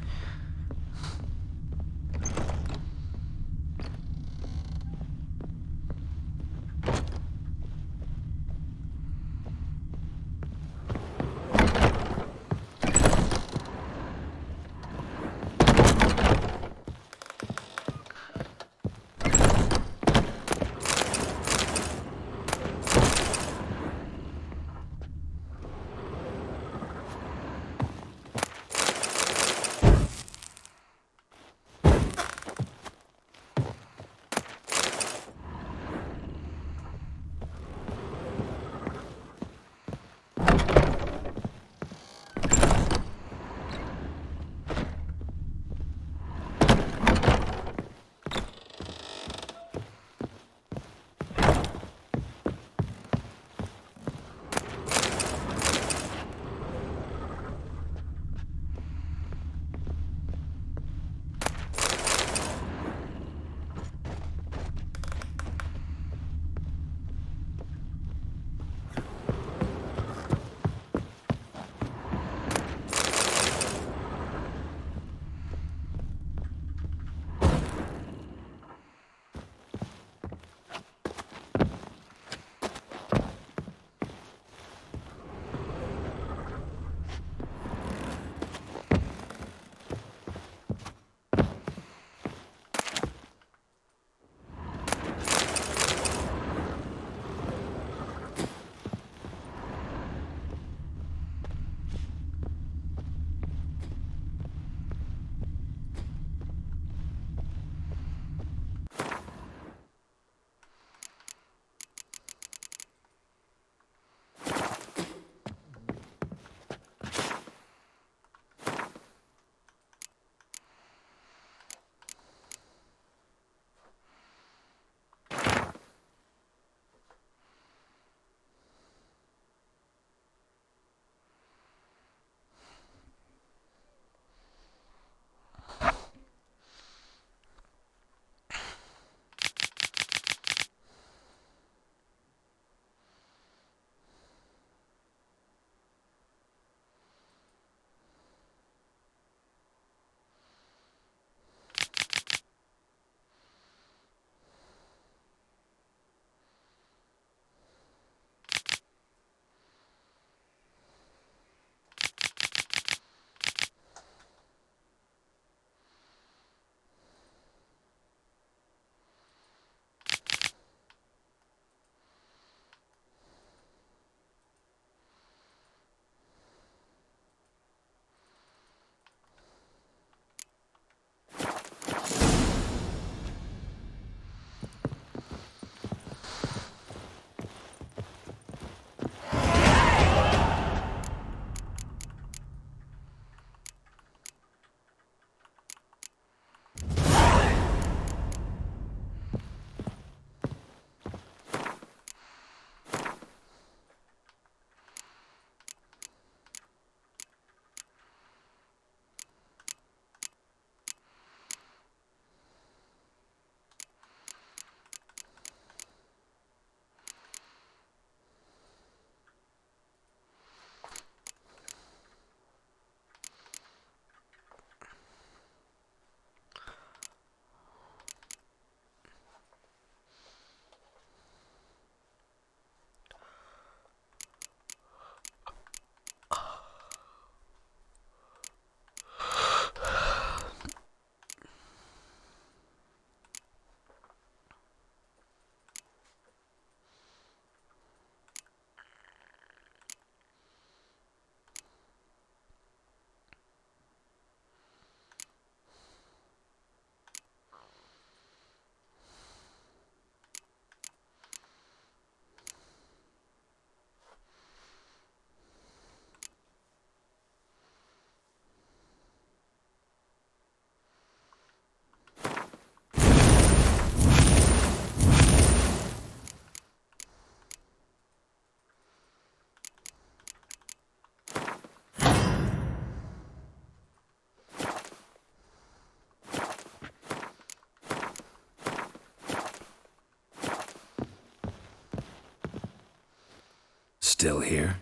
Still here?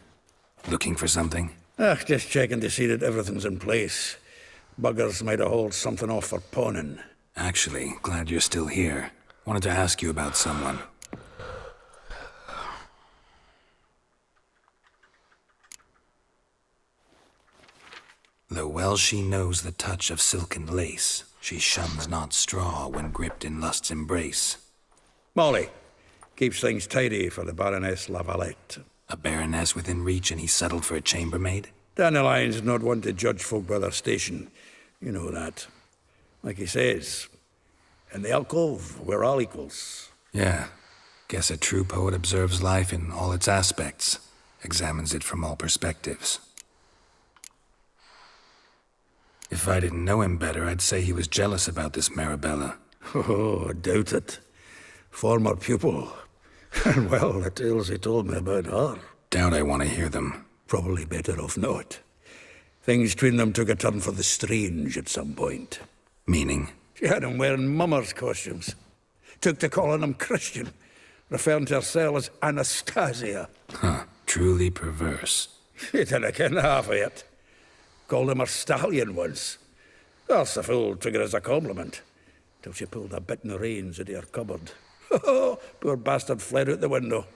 Looking for something? Just checking to see that everything's in place. Buggers might have hauled something off for pawning. Actually, glad you're still here. Wanted to ask you about someone. Though well she knows the touch of silken lace, she shuns not straw when gripped in lust's embrace. Molly, keeps things tidy for the Baroness Lavalette. A baroness within reach and he settled for a chambermaid? Dandelion's not one to judge folk by their station. You know that. Like he says, in the alcove, we're all equals. Yeah. Guess a true poet observes life in all its aspects, examines it from all perspectives. If I didn't know him better, I'd say he was jealous about this Marabella. Oh, doubt it. Former pupil. And well, the tales he told me about her. Doubt I want to hear them. Probably better off not. Things between them took a turn for the strange at some point. Meaning? She had him wearing mummers' costumes. Took to calling him Christian, referring to herself as Anastasia. Huh, truly perverse. She didn't ken half of it. Called him her stallion once. That's the fool took it as a compliment. Till she pulled a bit in the reins into her cupboard. Poor bastard fled out the window.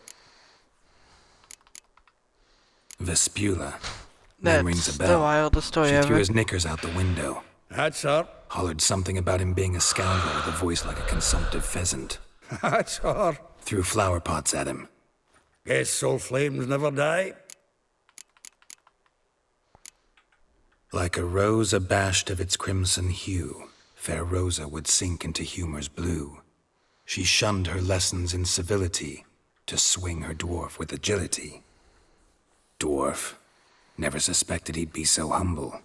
Vespula. That rings a bell. That's the wildest story she ever. threw his knickers out the window. That's her. Hollered something about him being a scoundrel with a voice like a consumptive pheasant. That's her. Threw flower pots at him. Guess soul flames never die. Like a rose abashed of its crimson hue, fair Rosa would sink into humor's blue. She shunned her lessons in civility to swing her dwarf with agility. Dwarf. Never suspected he'd be so humble.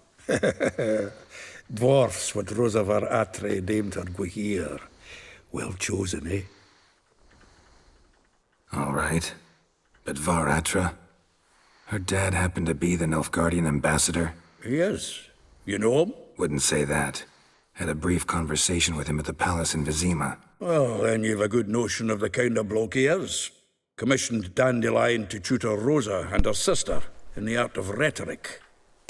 Dwarfs what Rosa var Atre named her Guihir. Well chosen, eh? All right. But Var Atra? Her dad happened to be the Nilfgaardian ambassador? He is. You know him? Wouldn't say that. Had a brief conversation with him at the palace in Vizima. Well, then you've a good notion of the kind of bloke he is. Commissioned Dandelion to tutor Rosa and her sister in the art of rhetoric.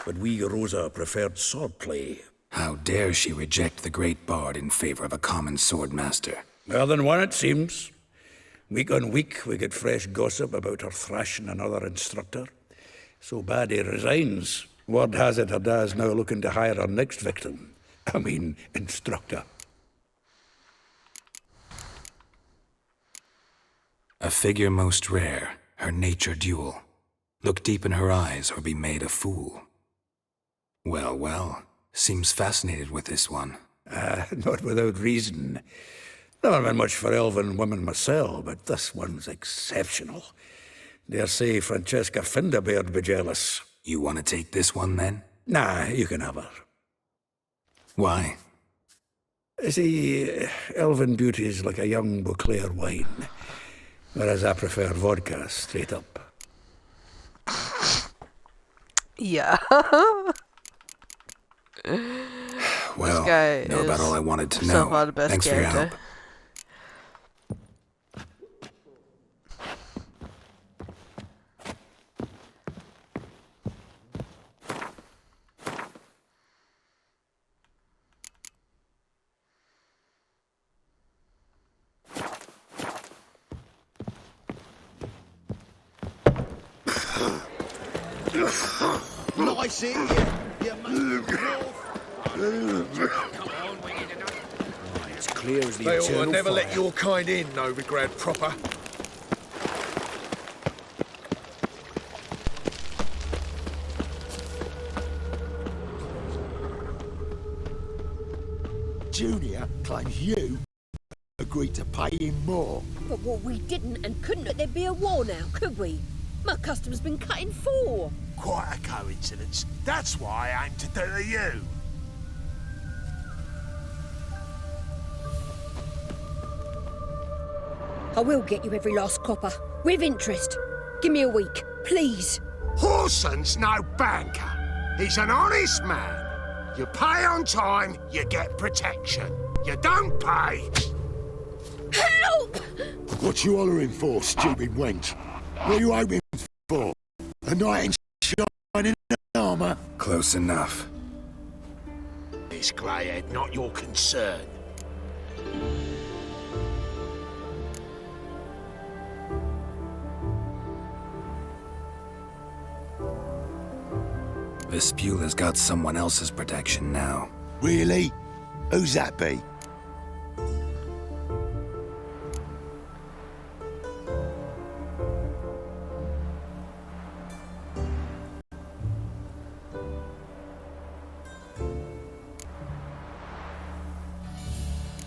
But we, Rosa, preferred swordplay. How dare she reject the great bard in favor of a common swordmaster? More than one, it seems. Week on week, we get fresh gossip about her thrashing another instructor. So bad he resigns. Word has it her dad's now looking to hire her next victim. I mean, instructor. A figure most rare, her nature dual. Look deep in her eyes or be made a fool. Well, well, seems fascinated with this one. Not without reason. Never been much for elven women myself, but this one's exceptional. Dare say Francesca Finderbeard be jealous. You want to take this one, then? Nah, you can have her. Why? See, elven beauty is like a young Beauclair wine, whereas I prefer vodka straight up. Yeah. Well, this guy know about all I wanted to so know. far the best Thanks character. for your help. Nice in you must It's clear as the They ought to eternal never fire. let your kind in, Novigrad proper. Junior claims you agreed to pay him more. But what we didn't and couldn't, there'd be a war now, could we? My custom's been cut in four. Quite a coincidence. That's why I aim to do to you. I will get you every last copper, with interest. Give me a week, please. Horson's no banker. He's an honest man. You pay on time, you get protection. You don't pay. Help! What you hollering for, stupid wench? What are you hoping for? A knight in shining armour? Close enough. This greyhead not your concern. Vespula's got someone else's protection now. Really? Who's that be?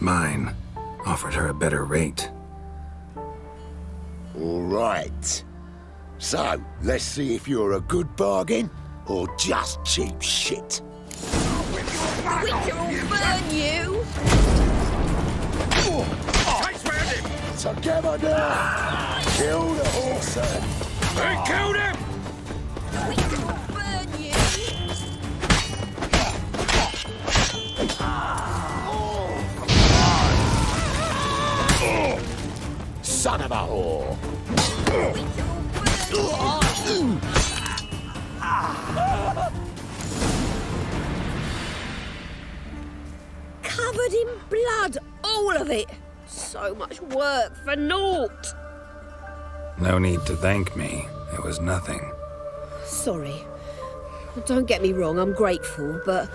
Mine. Offered her a better rate. All right. So, let's see if you're a good bargain or just cheap shit. The Witcher will burn you! Together now! Kill the horse! They killed him! The Witcher will burn you! Son of a whore! Covered in blood, all of it. So much work for naught. No need to thank me. It was nothing. Sorry. Don't get me wrong, I'm grateful, but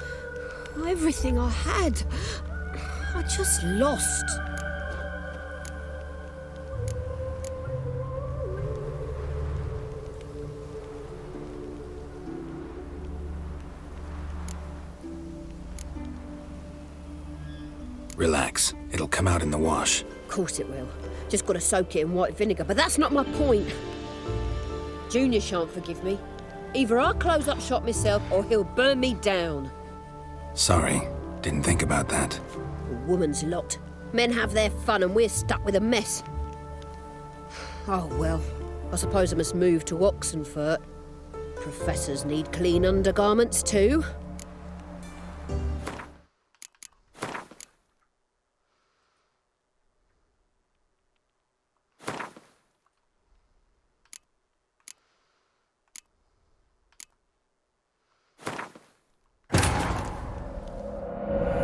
everything I had, I just lost. Relax. It'll come out in the wash. Of course it will. Just got to soak it in white vinegar, but that's not my point. Junior shan't forgive me. Either I'll close up shop myself or he'll burn me down. Sorry. Didn't think about that. A woman's lot. Men have their fun and we're stuck with a mess. Oh well, I suppose I must move to Oxenfurt. Professors need clean undergarments too.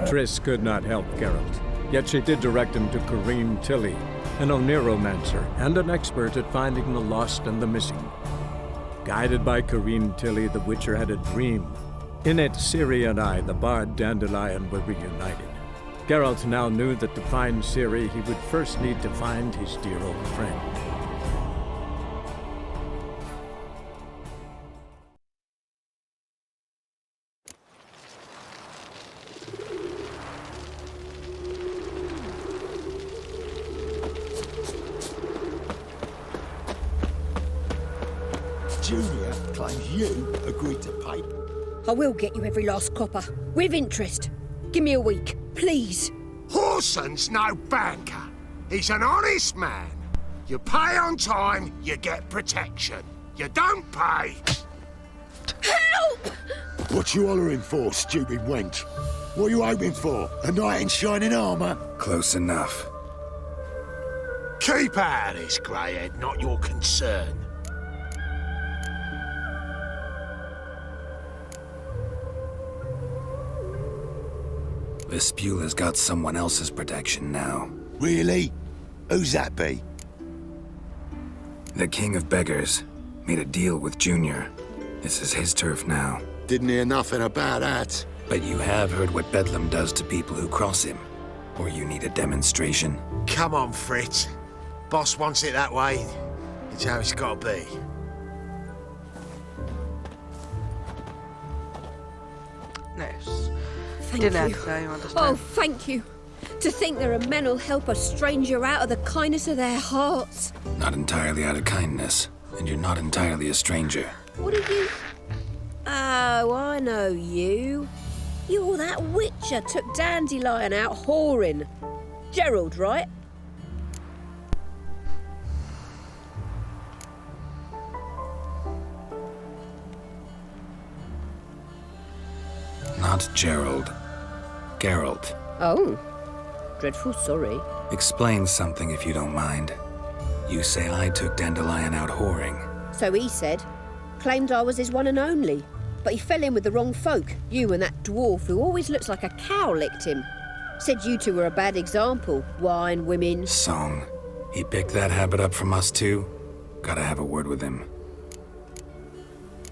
Triss could not help Geralt, yet she did direct him to Corrine Tilly, an Oniromancer and an expert at finding the lost and the missing. Guided by Corrine Tilly, the Witcher had a dream. In it, Ciri and I, the bard Dandelion, were reunited. Geralt now knew that to find Ciri, he would first need to find his dear old friend. Junior claims you agreed to pay. I will get you every last copper, with interest. Give me a week, please. Horson's no banker. He's an honest man. You pay on time, you get protection. You don't pay. Help! What you hollering for, stupid wench? What are you hoping for? A knight in shining armour? Close enough. Keep out of this, greyhead, not your concern. Vespula's got someone else's protection now. Really? Who's that be? The King of Beggars made a deal with Junior. This is his turf now. Didn't hear nothing about that. But you have heard what Bedlam does to people who cross him. Or you need a demonstration? Come on, Fritz. Boss wants it that way. It's how it's got to be. Nice. Thank Didn't you. actually understand. Oh, thank you. To think there are men who'll help a stranger out of the kindness of their hearts. Not entirely out of kindness. And you're not entirely a stranger. What are you? Oh, I know you. You're that Witcher took Dandelion out whoring. Gerald, right? Not Gerald. Geralt. Oh, dreadful sorry. Explain something if you don't mind. You say I took Dandelion out whoring. So he said. Claimed I was his one and only. But he fell in with the wrong folk. You and that dwarf who always looks like a cow licked him. Said you two were a bad example. Wine, women... Song. He picked that habit up from us too? Gotta have a word with him.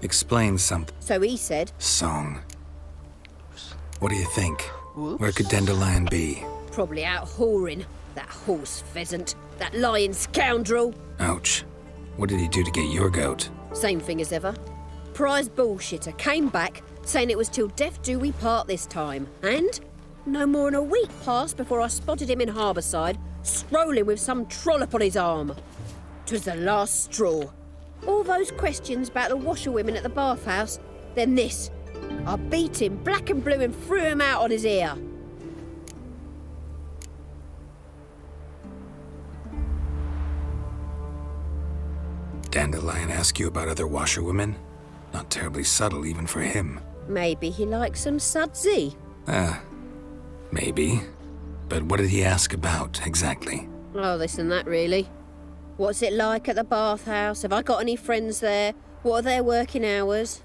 Explain something. So he said... Song. What do you think? Where could Dandelion be? Probably out whoring. That horse pheasant. That lying scoundrel. Ouch. What did he do to get your goat? Same thing as ever. Prize bullshitter came back saying it was till death do we part this time. And no more than a week passed before I spotted him in Harbourside, strolling with some trollop on his arm. 'Twas the last straw. All those questions about the washerwomen at the bathhouse, then this. I beat him black and blue and threw him out on his ear. Dandelion ask you about other washerwomen? Not terribly subtle even for him. Maybe he likes some sudsy. Maybe. But what did he ask about, exactly? Oh, this and that, really. What's it like at the bathhouse? Have I got any friends there? What are their working hours?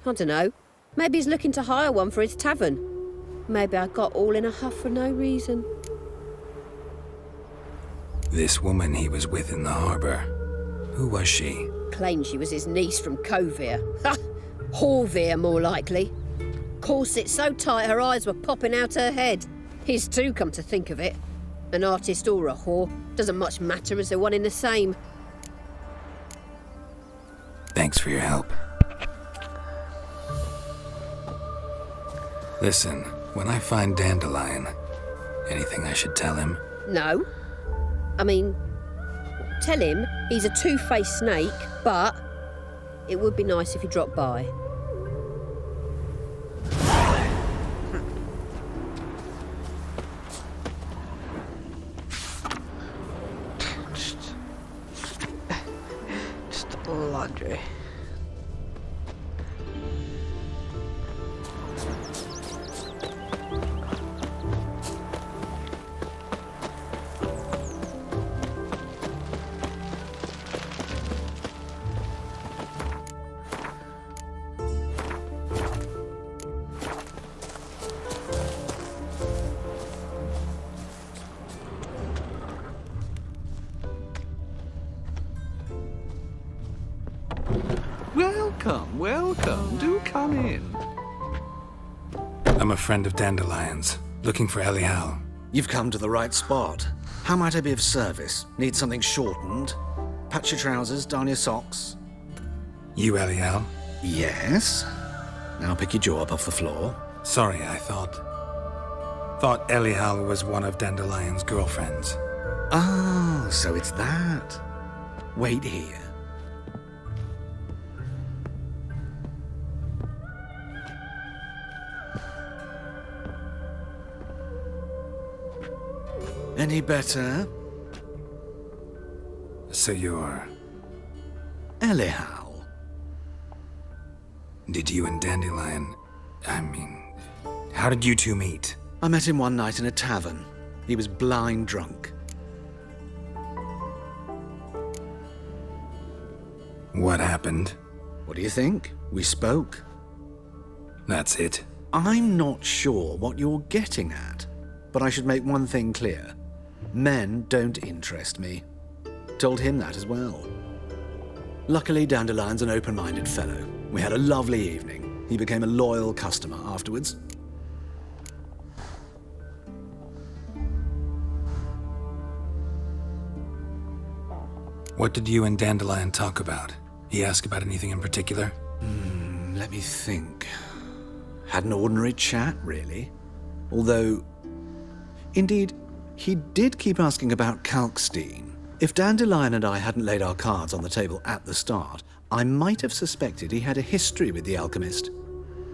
I don't know. Maybe he's looking to hire one for his tavern. Maybe I got all in a huff for no reason. This woman he was with in the harbour. Who was she? Claimed she was his niece from Covere. Ha! Horvere, more likely. Corset so tight her eyes were popping out her head. His too, come to think of it. An artist or a whore. Doesn't much matter as they're one in the same. Thanks for your help. Listen, when I find Dandelion, anything I should tell him? No. I mean, tell him he's a two-faced snake, but it would be nice if he dropped by. Just laundry. Welcome, welcome. Do come in. I'm a friend of Dandelion's, looking for Elial. You've come to the right spot. How might I be of service? Need something shortened? Patch your trousers, darn your socks. You Elial? Yes. Now pick your jaw up off the floor. Sorry, I thought Elial was one of Dandelion's girlfriends. Oh, so it's that. Wait here. Any better? So you're... Elial. Did you and Dandelion... how did you two meet? I met him one night in a tavern. He was blind drunk. What happened? What do you think? We spoke. That's it? I'm not sure what you're getting at, but I should make one thing clear. Men don't interest me. Told him that as well. Luckily, Dandelion's an open-minded fellow. We had a lovely evening. He became a loyal customer afterwards. What did you and Dandelion talk about? He asked about anything in particular? Let me think. Had an ordinary chat, really. Although, indeed, he did keep asking about Kalkstein. If Dandelion and I hadn't laid our cards on the table at the start, I might have suspected he had a history with the alchemist.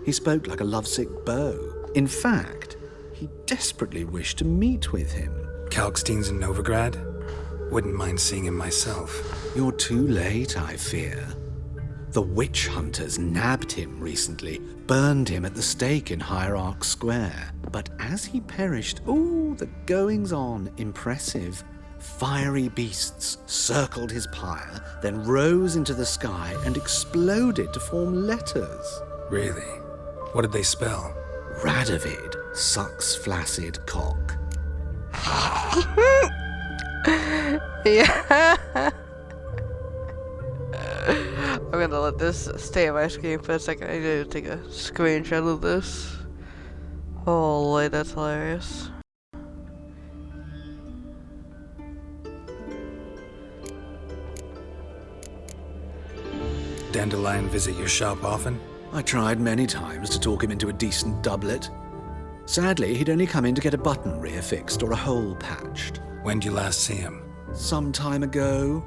He spoke like a lovesick beau. In fact, he desperately wished to meet with him. Kalkstein's in Novigrad? Wouldn't mind seeing him myself. You're too late, I fear. The witch hunters nabbed him recently, burned him at the stake in Hierarch Square. But as he perished, the goings-on, impressive. Fiery beasts circled his pyre, then rose into the sky and exploded to form letters. Really? What did they spell? Radovid sucks flaccid cock. Yeah. I'm gonna let this stay on my screen for a second. I need to take a screenshot of this. Holy, that's hilarious. Dandelion visit your shop often? I tried many times to talk him into a decent doublet. Sadly, he'd only come in to get a button reaffixed or a hole patched. When'd you last see him? Some time ago.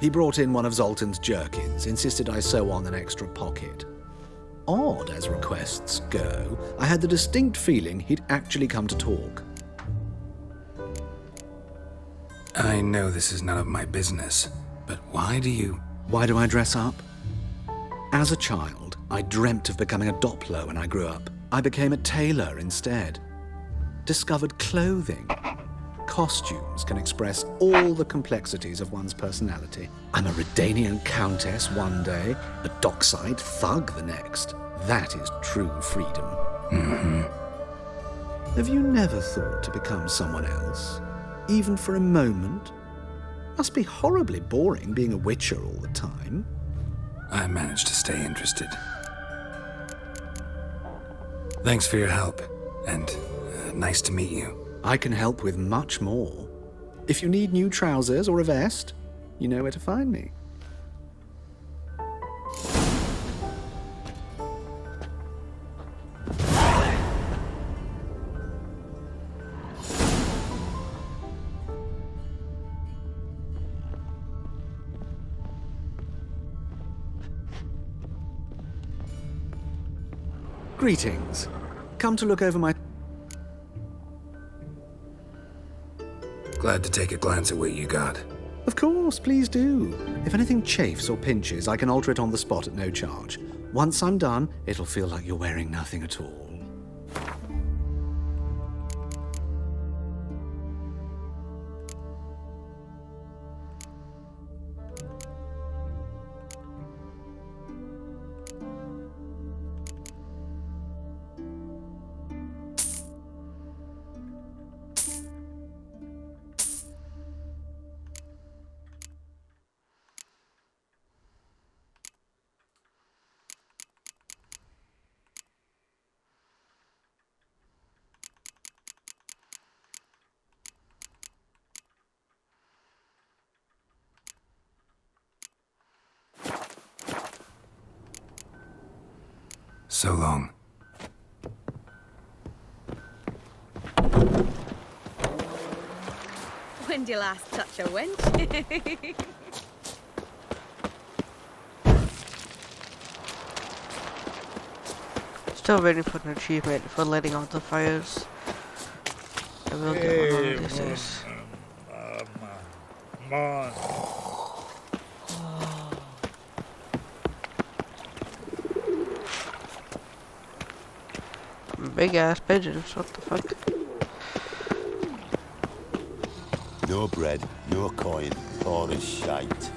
He brought in one of Zoltan's jerkins, insisted I sew on an extra pocket. Odd as requests go, I had the distinct feeling he'd actually come to talk. I know this is none of my business, but why do I dress up? As a child, I dreamt of becoming a Doppler when I grew up. I became a tailor instead. Discovered clothing. Costumes can express all the complexities of one's personality. I'm a Redanian countess one day, a dockside thug the next. That is true freedom. Mm-hmm. Have you never thought to become someone else? Even for a moment? Must be horribly boring being a witcher all the time. I managed to stay interested. Thanks for your help, and nice to meet you. I can help with much more. If you need new trousers or a vest, you know where to find me. Greetings. Come to look over my... Glad to take a glance at what you got. Of course, please do. If anything chafes or pinches, I can alter it on the spot at no charge. Once I'm done, it'll feel like you're wearing nothing at all. So long. When'd you last touch a wench? Still waiting for an achievement for letting out the fires. I will get one of these days. Big ass pigeons, what the fuck? No bread, no coin, all is shite.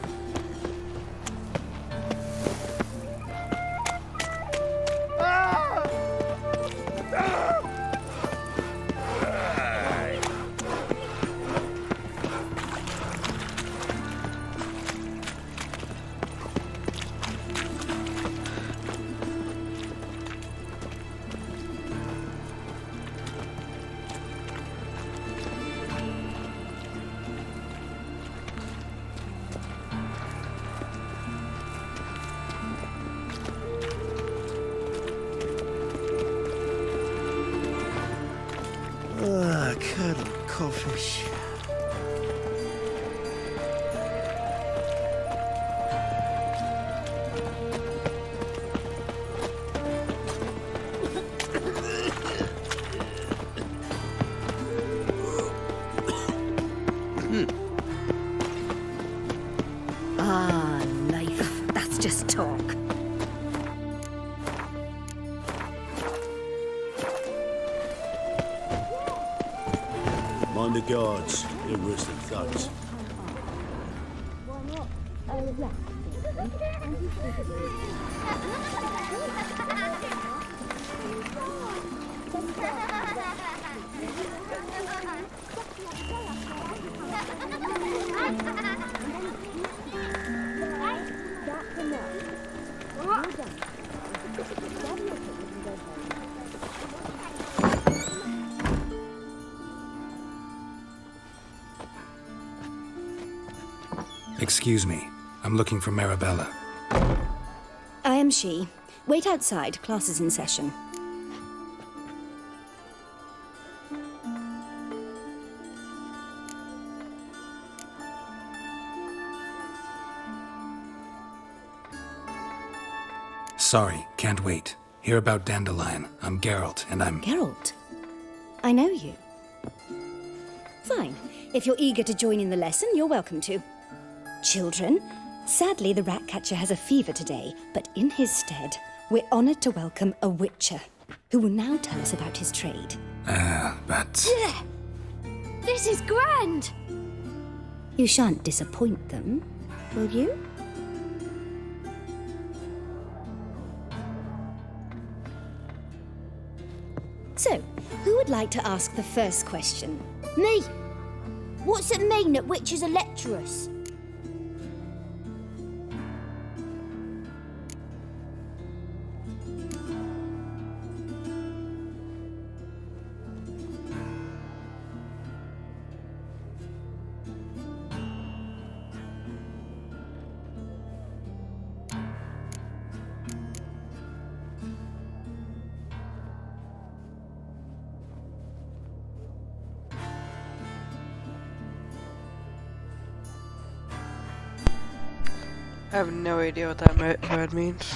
Curdled codfish. Ah, life. That's just talk. Mind the guards, they're worse than thugs. Excuse me. I'm looking for Marabella. I am she. Wait outside. Class is in session. Sorry, can't wait. Hear about Dandelion. I'm Geralt, and I'm... Geralt? I know you. Fine. If you're eager to join in the lesson, you're welcome to. Children, sadly the Ratcatcher has a fever today, but in his stead, we're honoured to welcome a Witcher, who will now tell us about his trade. But... Yeah. This is grand! You shan't disappoint them, will you? So, who would like to ask the first question? Me! What's it mean that witches are lecturers? I have no idea what that word means.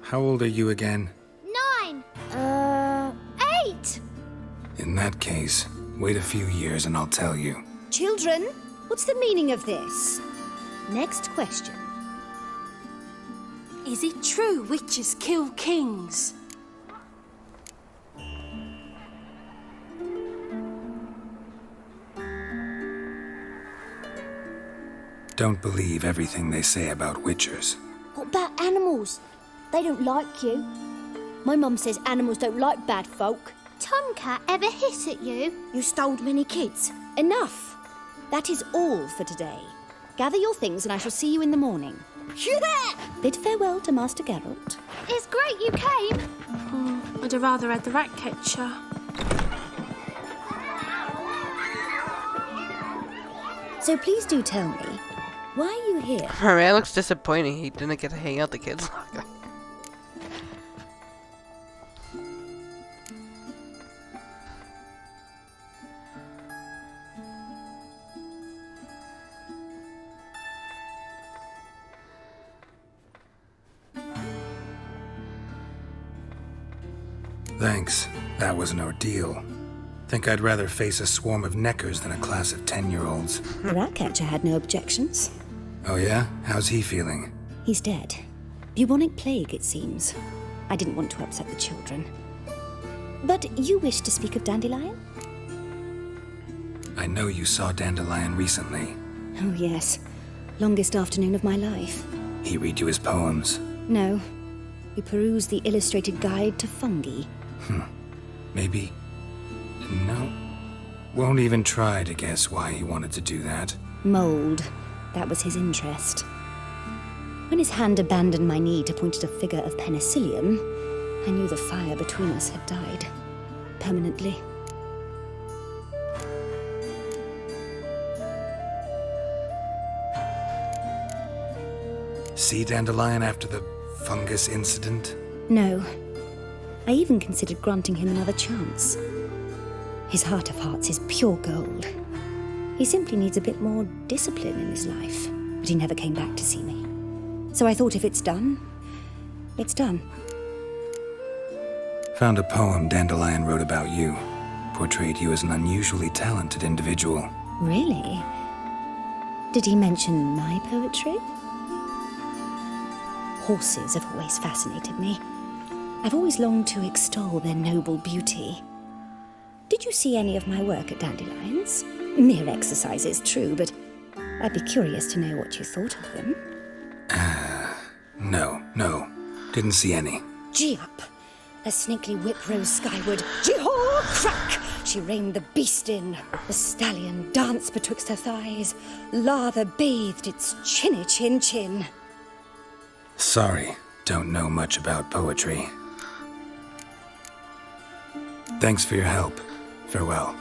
How old are you again? 9! 8! In that case, wait a few years and I'll tell you. Children, what's the meaning of this? Next question. Is it true witches kill kings? Don't believe everything they say about witchers. What about animals? They don't like you. My mum says animals don't like bad folk. Tomcat ever hiss at you? You stole many kids. Enough! That is all for today. Gather your things and I shall see you in the morning. Yeah! Bid farewell to Master Geralt. It's great you came. I'd have rather had the Ratcatcher. So please do tell me, why are you here? My man looks disappointing. He didn't get to hang out with the kids longer. Thanks. That was an ordeal. Think I'd rather face a swarm of neckers than a class of 10-year-olds. The Ratcatcher had no objections. Oh yeah? How's he feeling? He's dead. Bubonic plague, it seems. I didn't want to upset the children. But you wish to speak of Dandelion? I know you saw Dandelion recently. Oh yes. Longest afternoon of my life. He read you his poems? No. We perused the illustrated guide to fungi. Maybe... No. Won't even try to guess why he wanted to do that. Mold. That was his interest. When his hand abandoned my knee to point at a figure of penicillium, I knew the fire between us had died. Permanently. See Dandelion after the fungus incident? No. I even considered granting him another chance. His heart of hearts is pure gold. He simply needs a bit more discipline in his life. But he never came back to see me. So I thought if it's done, it's done. Found a poem Dandelion wrote about you. portrayed you as an unusually talented individual. Really? Did he mention my poetry? Horses have always fascinated me. I've always longed to extol their noble beauty. Did you see any of my work at Dandelions? Mere exercises, true, but I'd be curious to know what you thought of them. No. Didn't see any. Gee up! A snakely whip rose skyward. Gee-haw! Crack! She reined the beast in. The stallion danced betwixt her thighs. Lather bathed its chinny chin. Sorry, don't know much about poetry. Thanks for your help. Farewell.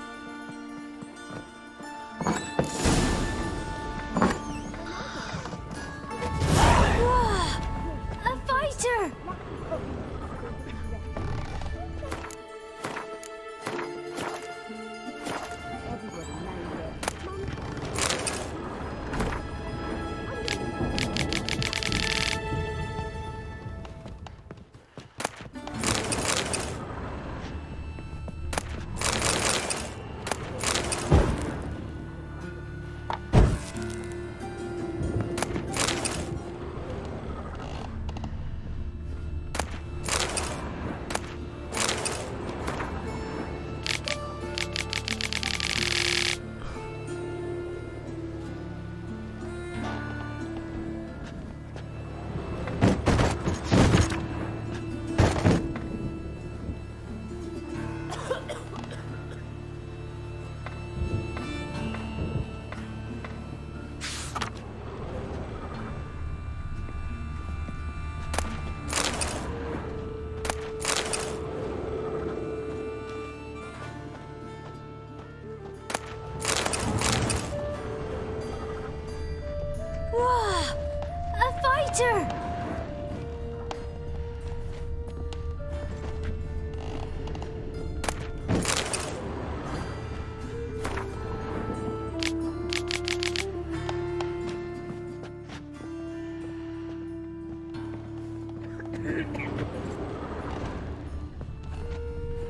A fighter!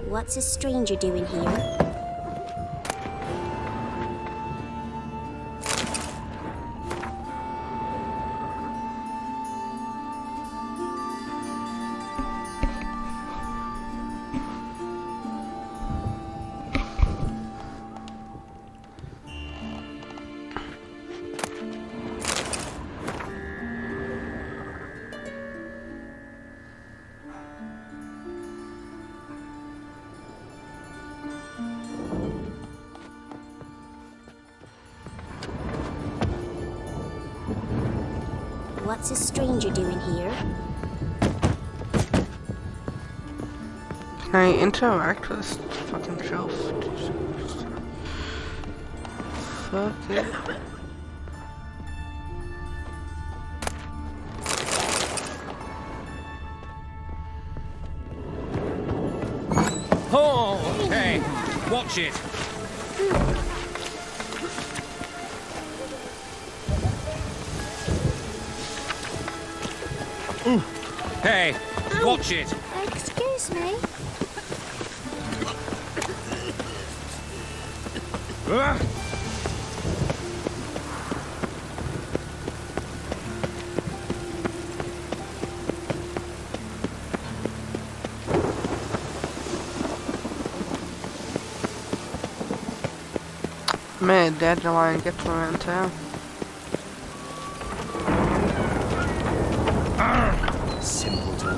What's a stranger doing here? What's a stranger doing here? Can I interact with this fucking shelf? Fuck it. Oh, hey, watch it. Hey, watch it. Excuse me. Man, Dandelion gets around town. Simpleton.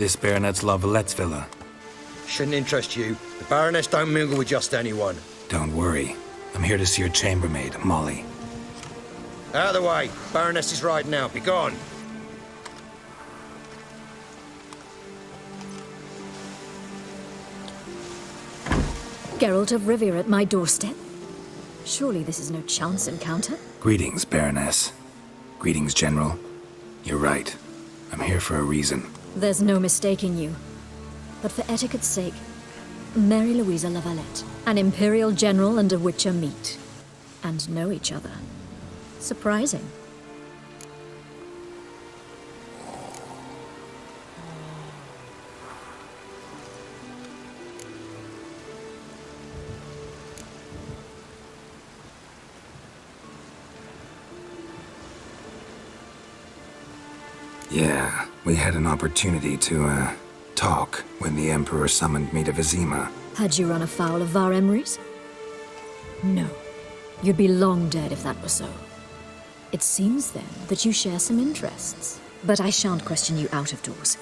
This Baronet's La Vallette's villa. Shouldn't interest you. The Baroness don't mingle with just anyone. Don't worry. I'm here to see your chambermaid, Molly. Out of the way. Baroness is riding out. Be gone. Geralt of Rivia at my doorstep? Surely this is no chance encounter? Greetings, Baroness. Greetings, General. You're right. I'm here for a reason. There's no mistaking you. But for etiquette's sake, Mary Louisa La Valette, an Imperial General and a Witcher meet. And know each other. Surprising. Yeah, we had an opportunity to, talk when the Emperor summoned me to Vizima. Had you run afoul of Var Emrys? No. You'd be long dead if that were so. It seems, then, that you share some interests. But I shan't question you out of doors.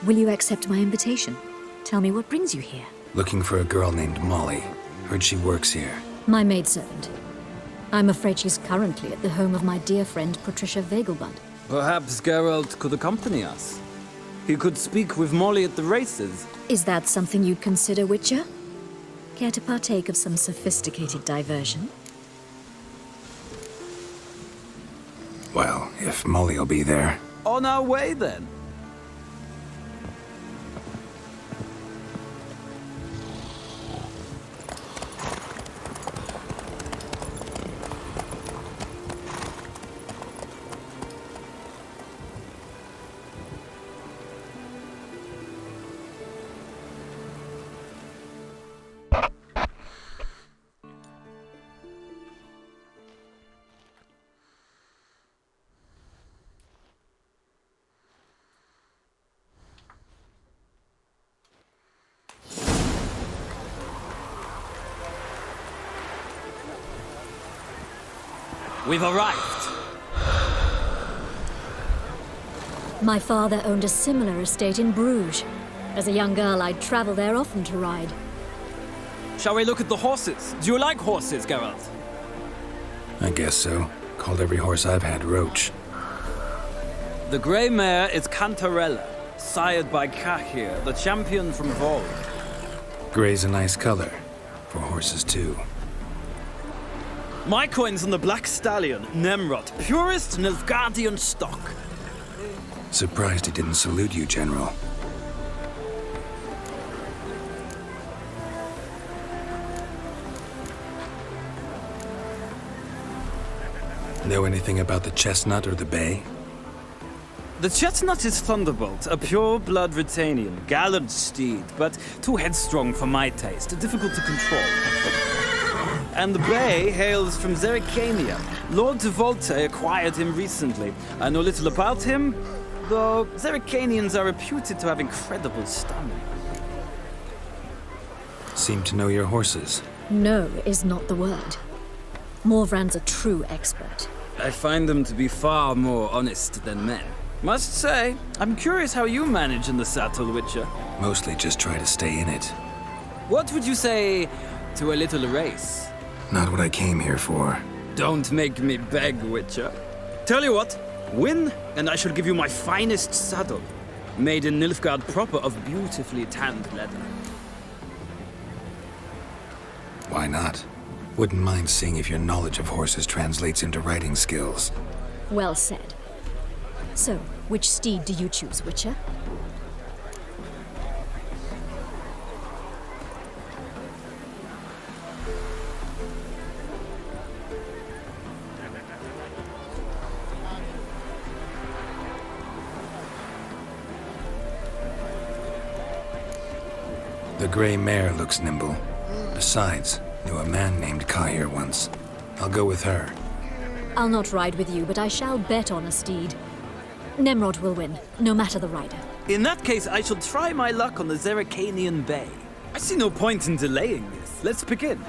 Will you accept my invitation? Tell me what brings you here. Looking for a girl named Molly. Heard she works here. My maidservant. I'm afraid she's currently at the home of my dear friend Patricia Vegelbud. Perhaps Geralt could accompany us. He could speak with Molly at the races. Is that something you'd consider, Witcher? Care to partake of some sophisticated diversion? Well, if Molly'll be there. On our way, then. We've arrived. My father owned a similar estate in Bruges. As a young girl, I'd travel there often to ride. Shall we look at the horses? Do you like horses, Geralt? I guess so. Called every horse I've had Roach. The grey mare is Cantarella, sired by Cahir, the champion from Vol. Grey's a nice color. For horses, too. My coin's on the Black Stallion, Nemrod, purest Nilfgaardian stock. Surprised he didn't salute you, General. Know anything about the Chestnut or the Bay? The Chestnut is Thunderbolt, a pure-blood Britannian, gallant steed, but too headstrong for my taste, difficult to control. And the Bay hails from Zerrikania. Lord de Volte acquired him recently. I know little about him, though Zerrikanians are reputed to have incredible stamina. Seem to know your horses. No is not the word. Morvran's a true expert. I find them to be far more honest than men. Must say, I'm curious how you manage in the saddle, Witcher. Mostly just try to stay in it. What would you say to a little race? Not what I came here for. Don't make me beg, Witcher. Tell you what, win, and I shall give you my finest saddle. Made in Nilfgaard proper of beautifully tanned leather. Why not? Wouldn't mind seeing if your knowledge of horses translates into riding skills. Well said. So, which steed do you choose, Witcher? The gray mare looks nimble. Besides, knew a man named Cahir once. I'll go with her. I'll not ride with you, but I shall bet on a steed. Nemrod will win, no matter the rider. In that case, I shall try my luck on the Zerrikanian Bay. I see no point in delaying this. Let's begin.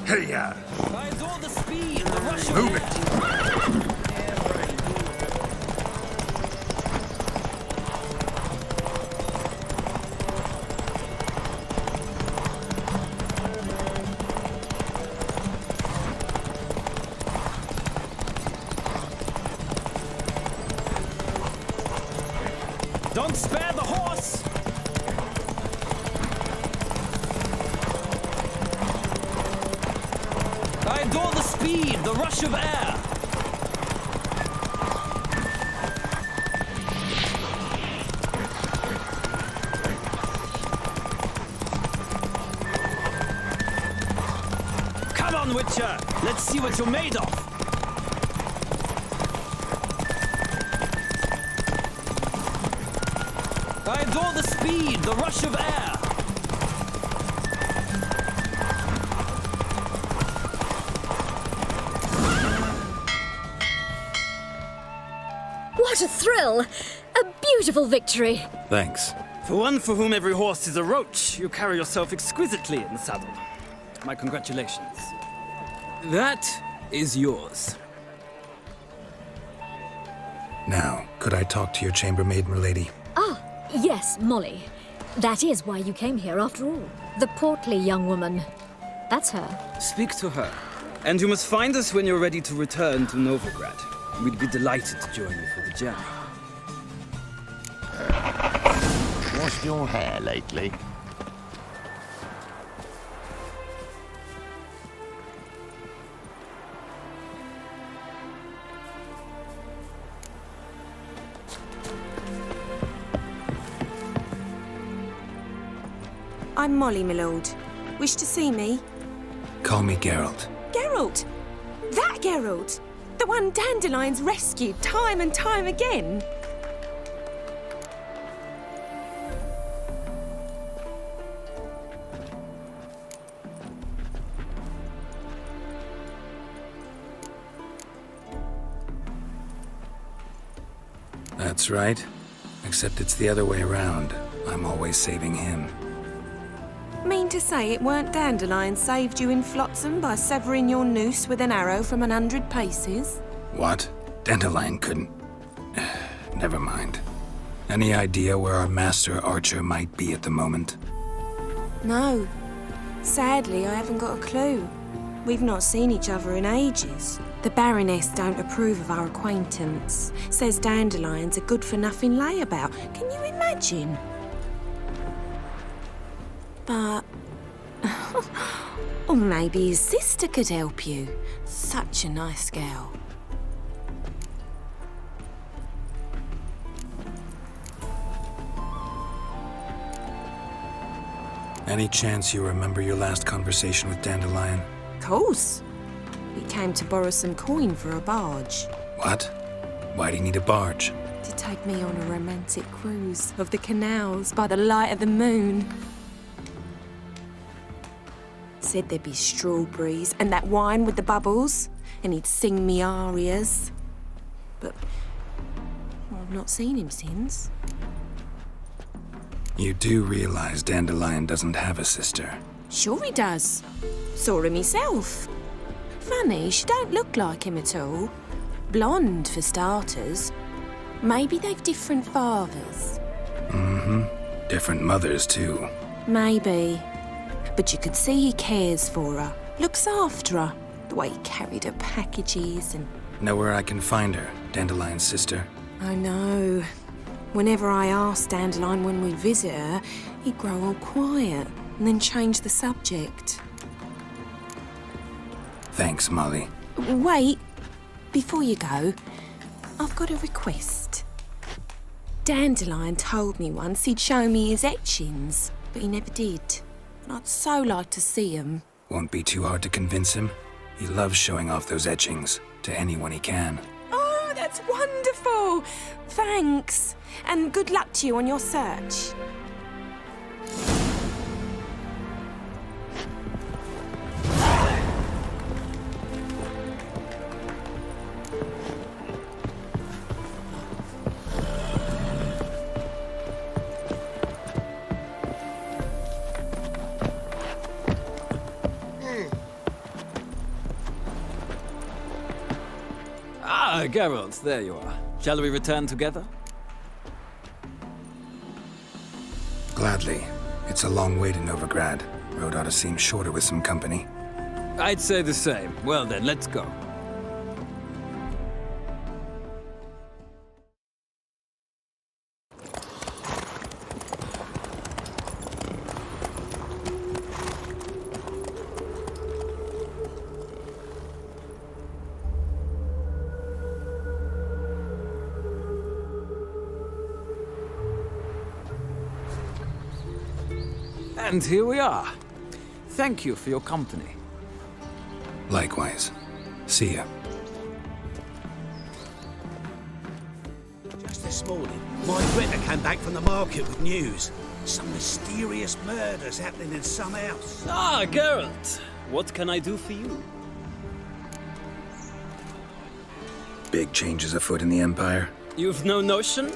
Hey, I adore the speed, the rush of move air. it. Don't spare the horse! I adore the speed, the rush of air. Come on, Witcher! Let's see what you're made of! I adore the speed, the rush of air. What a thrill! A beautiful victory! Thanks. For one for whom every horse is a roach, you carry yourself exquisitely in the saddle. My congratulations. That is yours. Now, could I talk to your chambermaid, milady? Ah, yes, Molly. That is why you came here after all. The portly young woman. That's her. Speak to her. And you must find us when you're ready to return to Novigrad. We'd be delighted to join you for the journey. Washed your hair lately? I'm Molly, my lord. Wish to see me? Call me Geralt. Geralt! That Geralt! The one Dandelion's rescued time and time again! That's right. Except it's the other way around. I'm always saving him. Mean to say it weren't Dandelion saved you in Flotsam by severing your noose with an arrow from 100 paces? What? Dandelion couldn't... Never mind. Any idea where our master archer might be at the moment? No. Sadly, I haven't got a clue. We've not seen each other in ages. The Baroness don't approve of our acquaintance. Says Dandelion's a good-for-nothing layabout. Can you imagine? But... or maybe his sister could help you. Such a nice girl. Any chance you remember your last conversation with Dandelion? Course. We came to borrow some coin for a barge. What? Why do you need a barge? To take me on a romantic cruise of the canals by the light of the moon. Said there'd be strawberries and that wine with the bubbles, and he'd sing me arias. But I've not seen him since. You do realize Dandelion doesn't have a sister? Sure he does. Saw him himself. Funny, she don't look like him at all. Blonde, for starters. Maybe they've different fathers. Mm-hmm. Different mothers, too. Maybe. But you could see he cares for her. Looks after her. The way he carried her packages and... Know where I can find her, Dandelion's sister? I know. Whenever I asked Dandelion when we'd visit her, he'd grow all quiet and then change the subject. Thanks, Molly. Wait. Before you go, I've got a request. Dandelion told me once he'd show me his etchings, but he never did. And I'd so like to see them. Won't be too hard to convince him. He loves showing off those etchings to anyone he can. Oh, that's wonderful! Thanks. And good luck to you on your search. Ah, Geralt, there you are. Shall we return together? Gladly. It's a long way to Novigrad. Road ought to seem shorter with some company. I'd say the same. Well then, let's go. And here we are. Thank you for your company. Likewise. See ya. Just this morning, my Greta came back from the market with news. Some mysterious murders happening in some house. Ah, Geralt. What can I do for you? Big changes afoot in the Empire. You've no notion?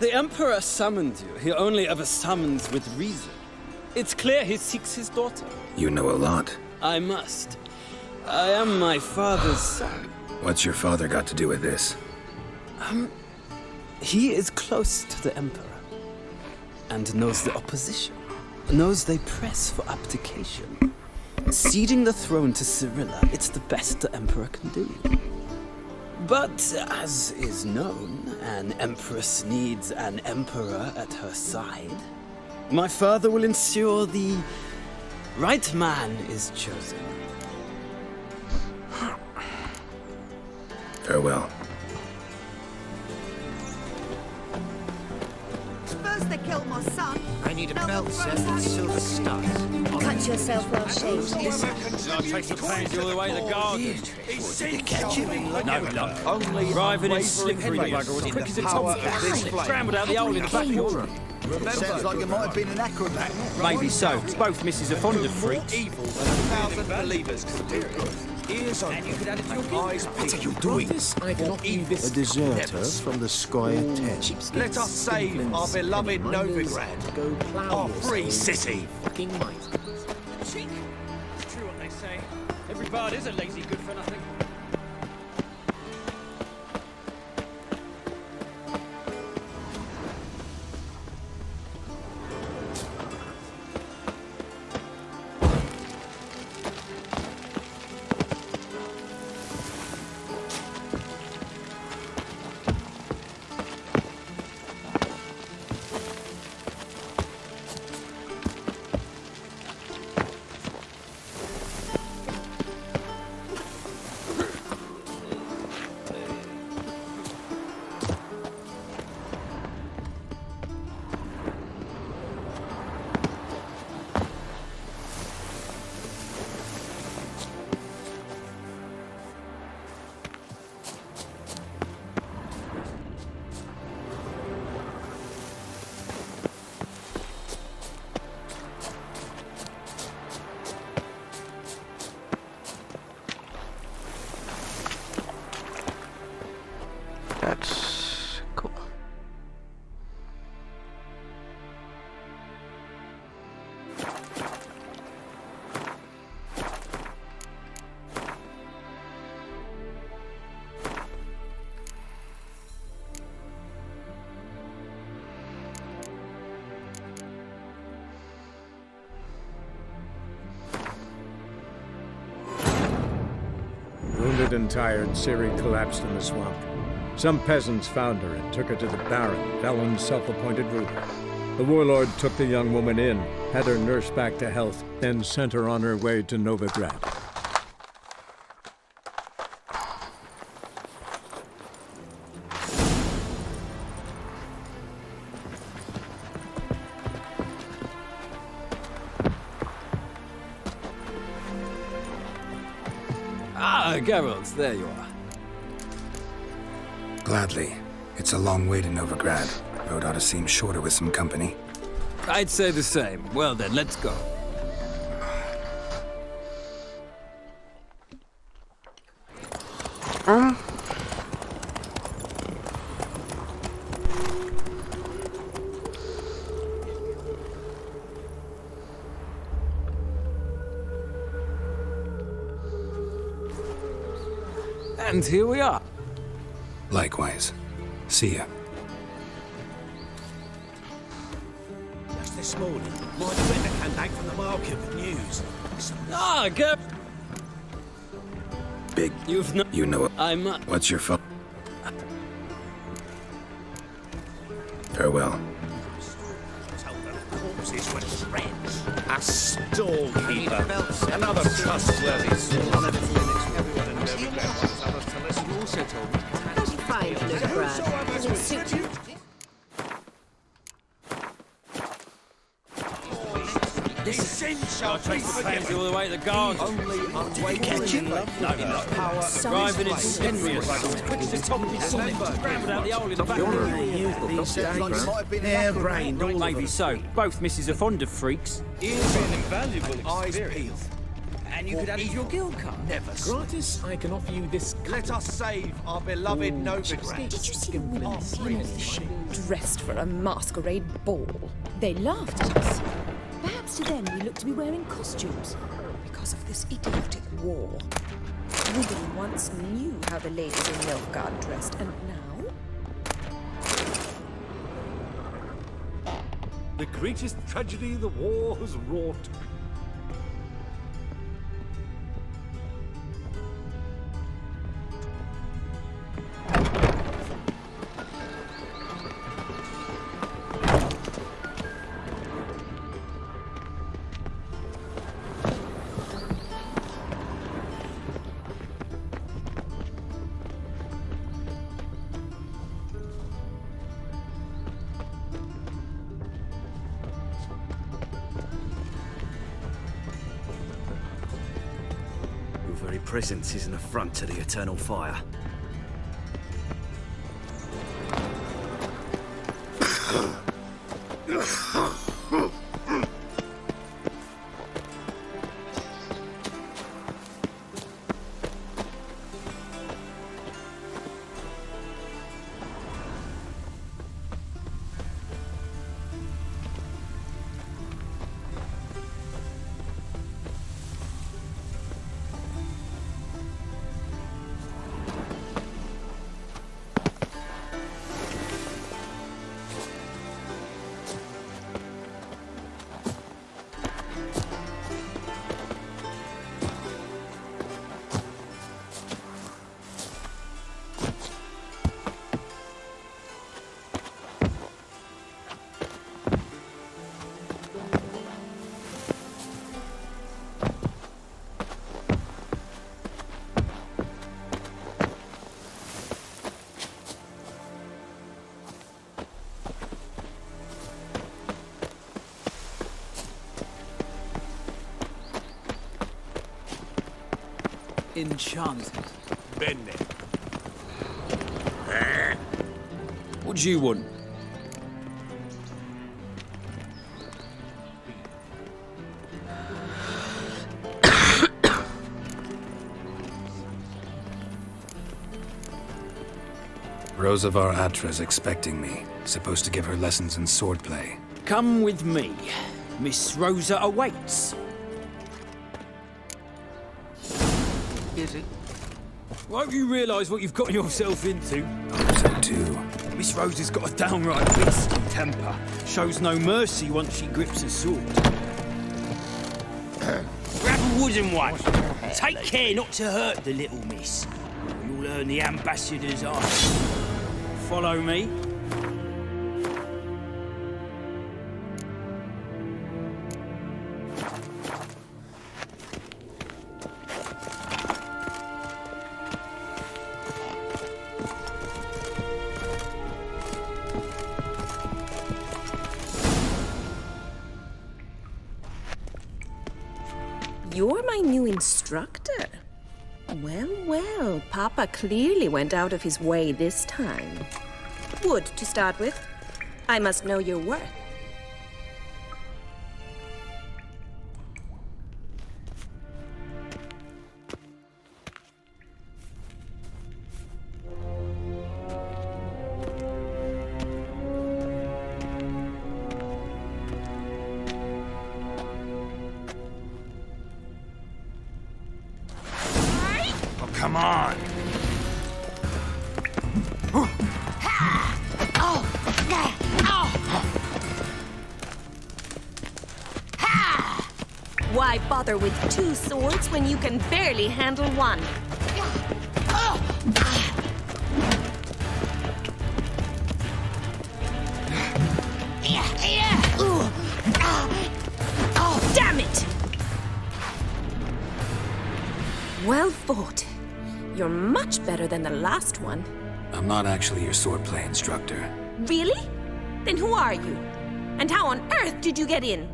The Emperor summoned you. He only ever summons with reason. It's clear he seeks his daughter. You know a lot. I must. I am my father's son. What's your father got to do with this? He is close to the Emperor. And knows the opposition. Knows they press for abdication. Ceding the throne to Cyrilla, it's the best the Emperor can do. But, as is known, an Empress needs an Emperor at her side. My father will ensure the right man is chosen. Farewell. First they killed my son. I need a belt set with silver studs. Cut yourself well shaved. I'll take the pains all the way to the garden. Did you catch him? No luck. Driving in slippery, the bugger, as quick as a top. Scrambled out the hole in the back door. Sounds like you might have been an acrobat. Maybe so. Both misses are fond of freaks. Evil and 1,000 believers can do. Ears open and eyes peeled. What are you doing? A deserter from the Squire tent. Let us save our beloved Novigrad, our free city. Cheek. It's true what they say. Every bard is a lazy good for nothing. That's cool. Wounded and tired, Ciri collapsed in the swamp. Some peasants found her and took her to the Baron, Valen's self-appointed ruler. The warlord took the young woman in, had her nursed back to health, then sent her on her way to Novigrad. Ah, Geralt, there you are. Gladly. It's a long way to Novigrad. Road ought to seem shorter with some company. I'd say the same. Well then, let's go. And here we are. Likewise. See ya. Just this morning, my friend came back from the market with news. Ah, go. Big. You know it. I'm. What's your phone? Farewell. Corpses were shreds. A storekeeper. Another trustworthy source. Everyone in Nevergrad wants others to listen. You also told me. How did you find Nevergrad? Does it suit you? I'll take the pansy all the way to the garden. Only unwavering power. Driving in serious. Quick to the top of his stomach. Scrambled out the hole in the back. Hair-brained, all Maybe so. Both misses are fond of freaks. Ears an invaluable Eyes peeled. And you could add it to your guild card. Never. Gratis, I can offer you this. Let us save our beloved Novigrad. Did you see the women dressed for a masquerade ball? They laughed at us. Perhaps to them we look to be wearing costumes because of this idiotic war. Nobody once knew how the ladies in Nilfgaard dressed, and now? The greatest tragedy the war has wrought. Your very presence is an affront to the eternal fire. Enchanted. Bene. What do you want? Rosavar Atra's expecting me. Supposed to give her lessons in swordplay. Come with me. Miss Rosa awaits. Easy. Won't you realise what you've got yourself into? So too. Miss Rosa's got a downright beastly temper. Shows no mercy once she grips a sword. Grab a wooden one. Take care not to hurt the little miss. You'll earn the ambassador's eye. Follow me. You're my new instructor. Well, well, Papa clearly went out of his way this time. Wood, to start with. I must know your worth. Come on. Why bother with two swords when you can barely handle one? Damn it! Well fought. You're much better than the last one. I'm not actually your swordplay instructor. Really? Then who are you? And how on earth did you get in?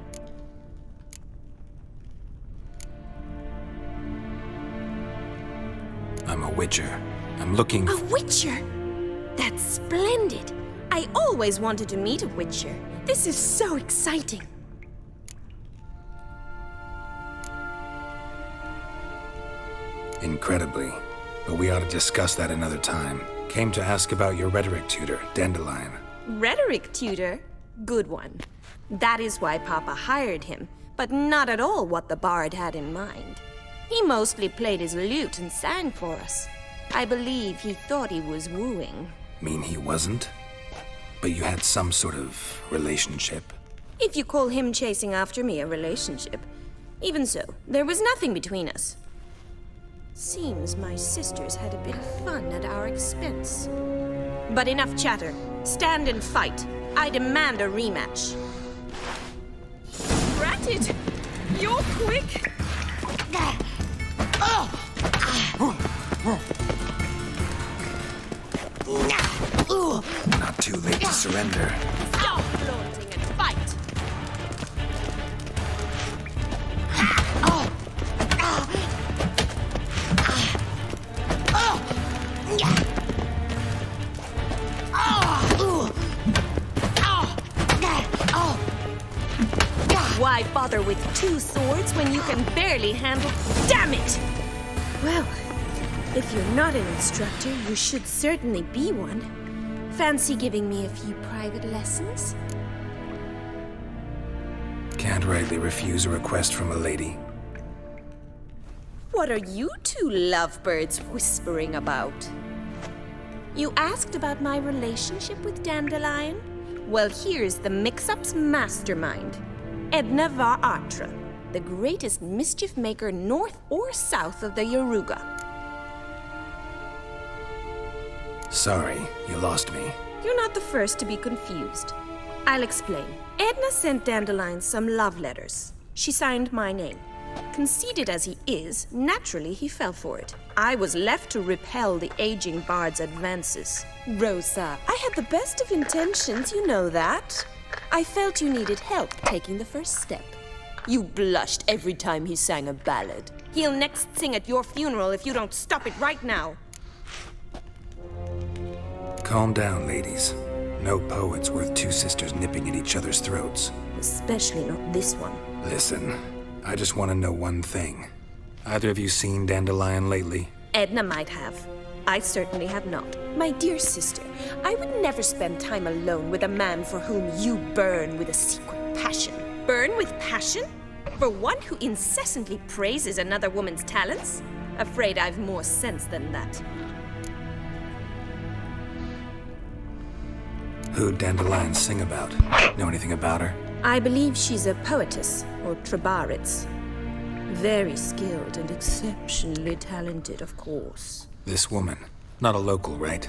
I'm a witcher. I'm looking... A witcher? That's splendid. I always wanted to meet a witcher. This is so exciting. Incredibly. But we ought to discuss that another time. Came to ask about your rhetoric tutor, Dandelion. Rhetoric tutor? Good one. That is why Papa hired him, but not at all what the bard had in mind. He mostly played his lute and sang for us. I believe he thought he was wooing. Mean he wasn't? But you had some sort of relationship? If you call him chasing after me a relationship. Even so, there was nothing between us. Seems my sisters had a bit of fun at our expense. But enough chatter. Stand and fight. I demand a rematch. Ratted! You're quick! Not too late to surrender. Stop flaunting and fight! Why bother with two swords when you can barely handle... Damn it! Well, if you're not an instructor, you should certainly be one. Fancy giving me a few private lessons? Can't rightly refuse a request from a lady. What are you two lovebirds whispering about? You asked about my relationship with Dandelion? Well, here's the mix-up's mastermind. Edna var Atra, the greatest mischief maker north or south of the Yaruga. Sorry, you lost me. You're not the first to be confused. I'll explain. Edna sent Dandelion some love letters. She signed my name. Conceited as he is, naturally he fell for it. I was left to repel the aging bard's advances. Rosa, I had the best of intentions, you know that. I felt you needed help taking the first step. You blushed every time he sang a ballad. He'll next sing at your funeral if you don't stop it right now. Calm down, ladies. No poet's worth two sisters nipping at each other's throats. Especially not this one. Listen, I just want to know one thing. Either of you seen Dandelion lately? Edna might have. I certainly have not. My dear sister, I would never spend time alone with a man for whom you burn with a secret passion. Burn with passion? For one who incessantly praises another woman's talents? Afraid I've more sense than that. Who'd Dandelion sing about? Know anything about her? I believe she's a poetess, or trabaritz. Very skilled and exceptionally talented, of course. This woman. Not a local, right?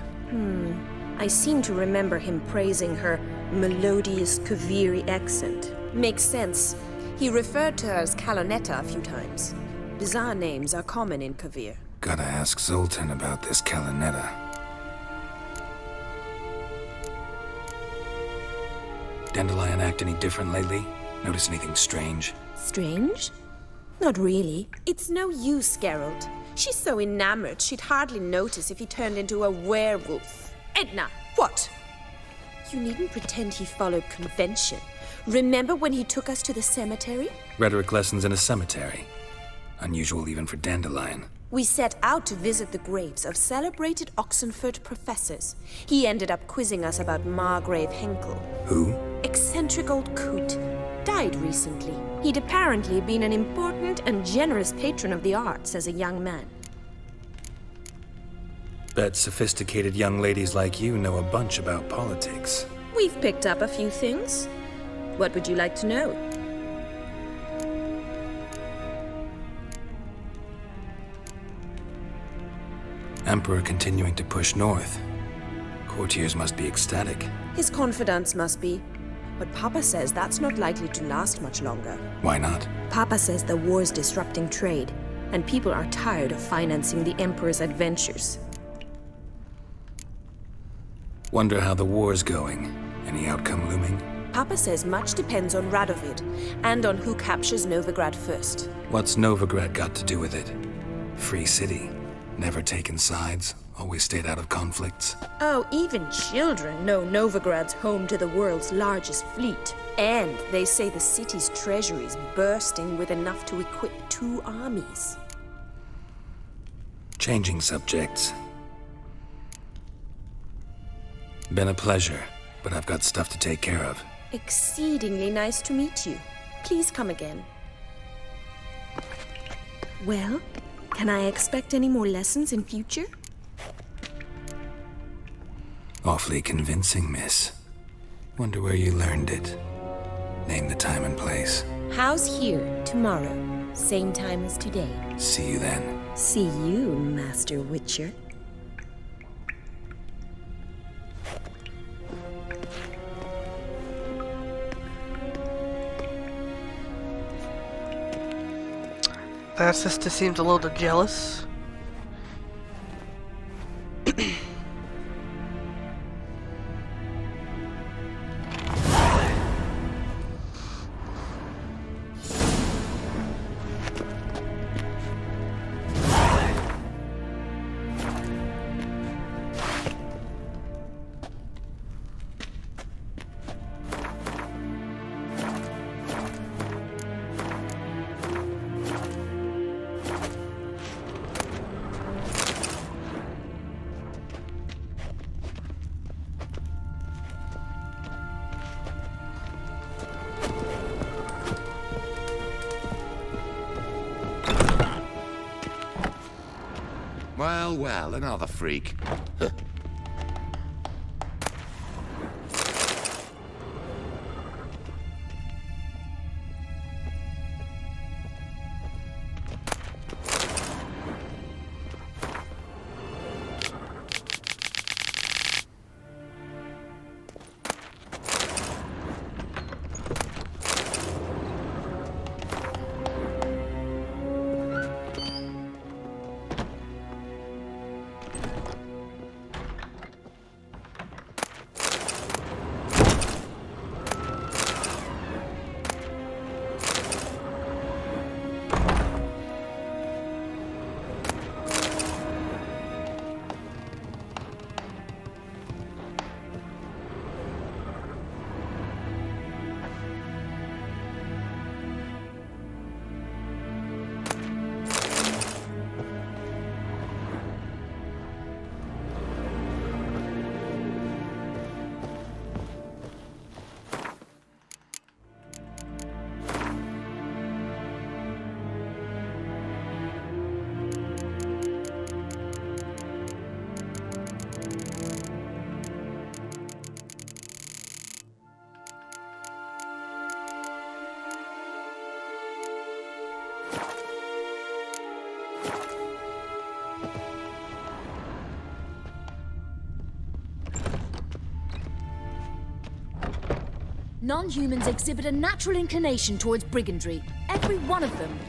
I seem to remember him praising her melodious Kaviri accent. Makes sense. He referred to her as Kalonetta a few times. Bizarre names are common in Kavir. Gotta ask Zoltan about this Kalonetta. Dandelion act any different lately? Notice anything strange? Strange? Not really. It's no use, Geralt. She's so enamored she'd hardly notice if he turned into a werewolf. Edna, what? You needn't pretend he followed convention. Remember when he took us to the cemetery? Rhetoric lessons in a cemetery. Unusual even for Dandelion. We set out to visit the graves of celebrated Oxenford professors. He ended up quizzing us about Margrave Henkel. Who? Eccentric old coot. Died recently. He'd apparently been an important and generous patron of the arts as a young man. Bet sophisticated young ladies like you know a bunch about politics. We've picked up a few things. What would you like to know? Emperor continuing to push north. Courtiers must be ecstatic. His confidants must be. But Papa says that's not likely to last much longer. Why not? Papa says the war's disrupting trade, and people are tired of financing the Emperor's adventures. Wonder how the war's going. Any outcome looming? Papa says much depends on Radovid, and on who captures Novigrad first. What's Novigrad got to do with it? Free city. Never taken sides. Always stayed out of conflicts. Oh, even children know Novigrad's home to the world's largest fleet. And they say the city's treasury is bursting with enough to equip 2 armies. Changing subjects. Been a pleasure, but I've got stuff to take care of. Exceedingly nice to meet you. Please come again. Well, can I expect any more lessons in future? Awfully convincing, miss. Wonder where you learned it. Name the time and place. House here, tomorrow. Same time as today. See you then. See you, Master Witcher. That sister seems a little jealous. Well, well, another freak. Non-humans exhibit a natural inclination towards brigandry. Every one of them.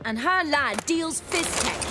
and her lad deals fist tech.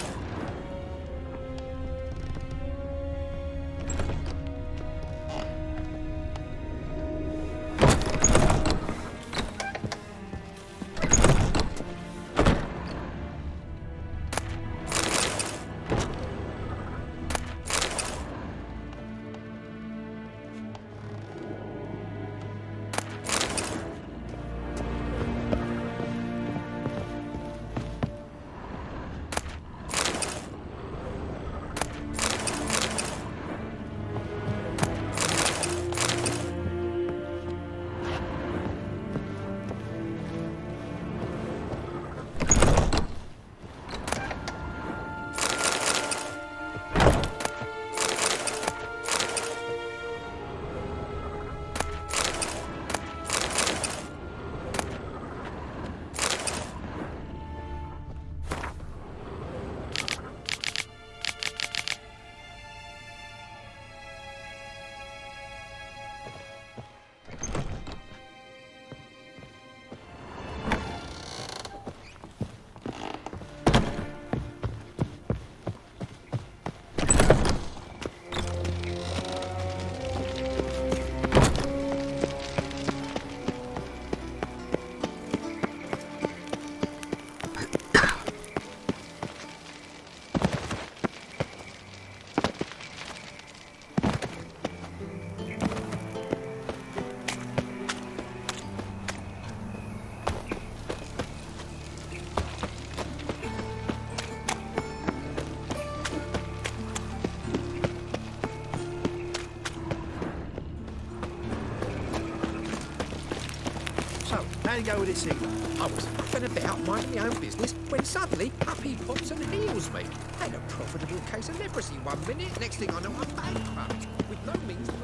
How you go with it, Sigma? I was upping about minding my own business when suddenly up he pops and heals me. Had a profitable case of leprosy 1 minute, next thing I know I'm bankrupt, with no means of...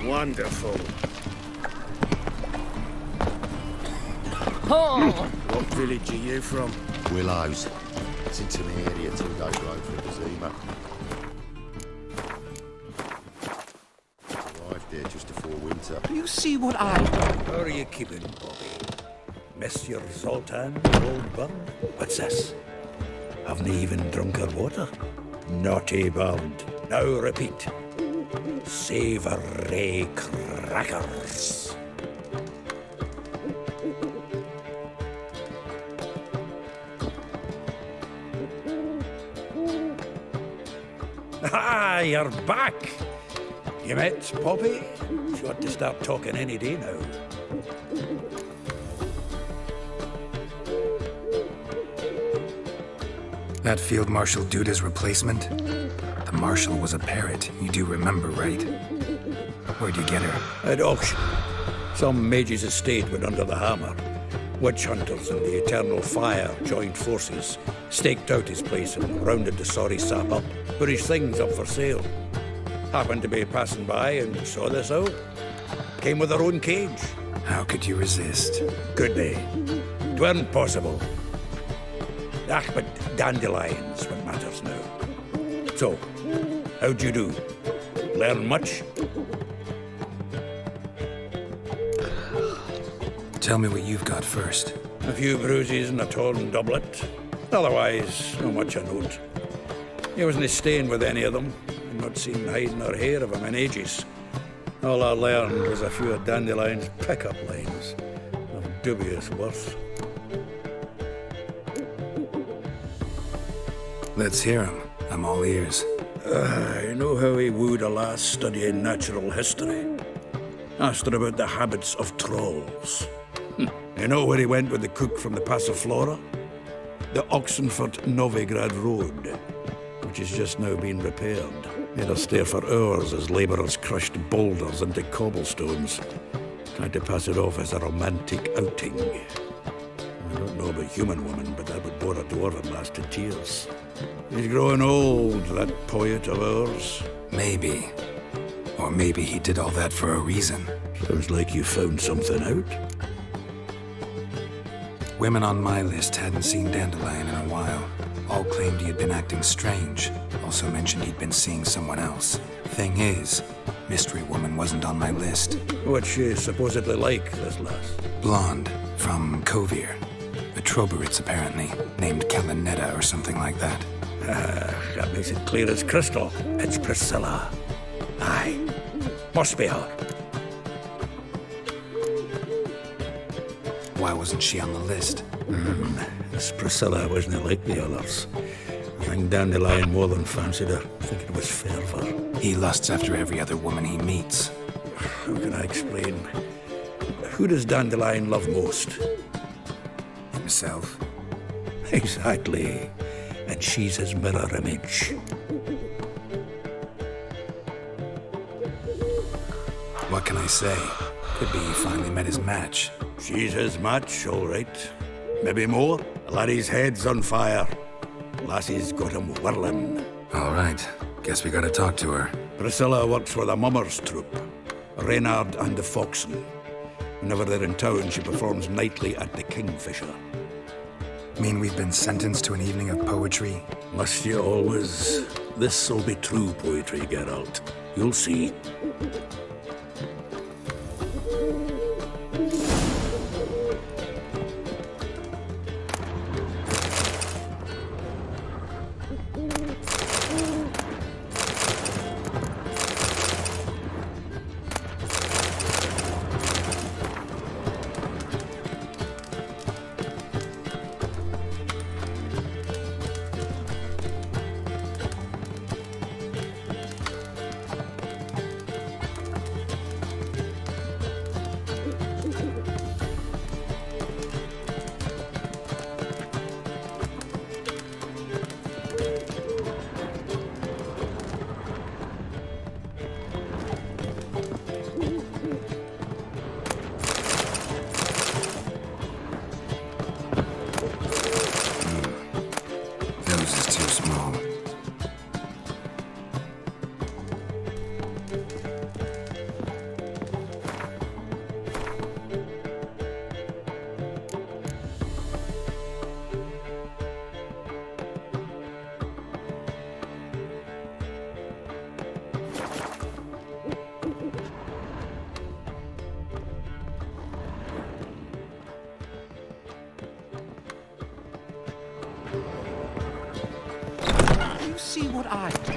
Wonderful. Oh! What village are you from? Willows. It's into the area 2 days road from Zima. Arrived there just before winter. You see what I... How are you keeping, Bobby? Monsieur Zoltan, old bum? What's this? Haven't even drunk her water? Naughty bound. Now repeat. Savoury crackers. Ah, you're back. You met Poppy? She ought to start talking any day now. That Field Marshal Duda's replacement? The Marshal was a parrot, you do remember, right? Where'd you get her? At auction. Some mage's estate went under the hammer. Witch hunters and the Eternal Fire joined forces, staked out his place and rounded the sorry sap up, put his things up for sale. Happened to be passing by and saw this out. Came with her own cage. How could you resist? Could be. 'Tweren't possible. Ah, but dandelions what matters now. So, how'd you do? Learn much? Tell me what you've got first. A few bruises and a torn doublet. Otherwise, not much a note. He wasn't staying with any of them. I'd not seen hide nor hair of him in ages. All I learned was a few of Dandelion's pickup lines of dubious worth. Let's hear him. I'm all ears. I know how he wooed a lass studying natural history. Asked her about the habits of trolls. You know where he went with the cook from the Passiflora? The Oxenford-Novigrad Road, which has just now been repaired. Made us stare for hours as labourers crushed boulders into cobblestones, trying to pass it off as a romantic outing. I don't know about human woman, but that would bore a dwarven lass to tears. He's growing old, that poet of ours. Maybe. Or maybe he did all that for a reason. Sounds like you found something out. Women on my list hadn't seen Dandelion in a while. All claimed he had been acting strange. Also mentioned he'd been seeing someone else. Thing is, Mystery Woman wasn't on my list. What's she supposedly like, this lass? Blonde, from Kovir. A Troberitz, apparently, named Kalanetta or something like that. That makes it clear as crystal. It's Priscilla. Aye. Must be her. Why wasn't she on the list? This Priscilla wasn't like the others. I think Dandelion more than fancied her. I think it was fervour. He lusts after every other woman he meets. How can I explain? Who does Dandelion love most? Himself. Exactly. And she's his mirror image. What can I say? Could be he finally met his match. She's his match, all right. Maybe more. Laddie's head's on fire. Lassie's got him whirling. All right. Guess we gotta talk to her. Priscilla works for the Mummers troupe. Reynard and the Foxen. Whenever they're in town, she performs nightly at the Kingfisher. Mean we've been sentenced to an evening of poetry? Must you always? This'll be true poetry, Geralt. You'll see. See what I do.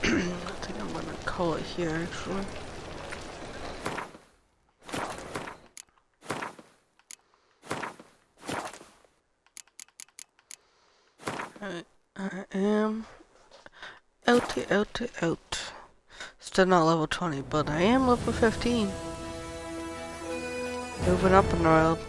I think I'm gonna call it here actually. I am out. Still not level 20, but I am level 15. Moving up in the world.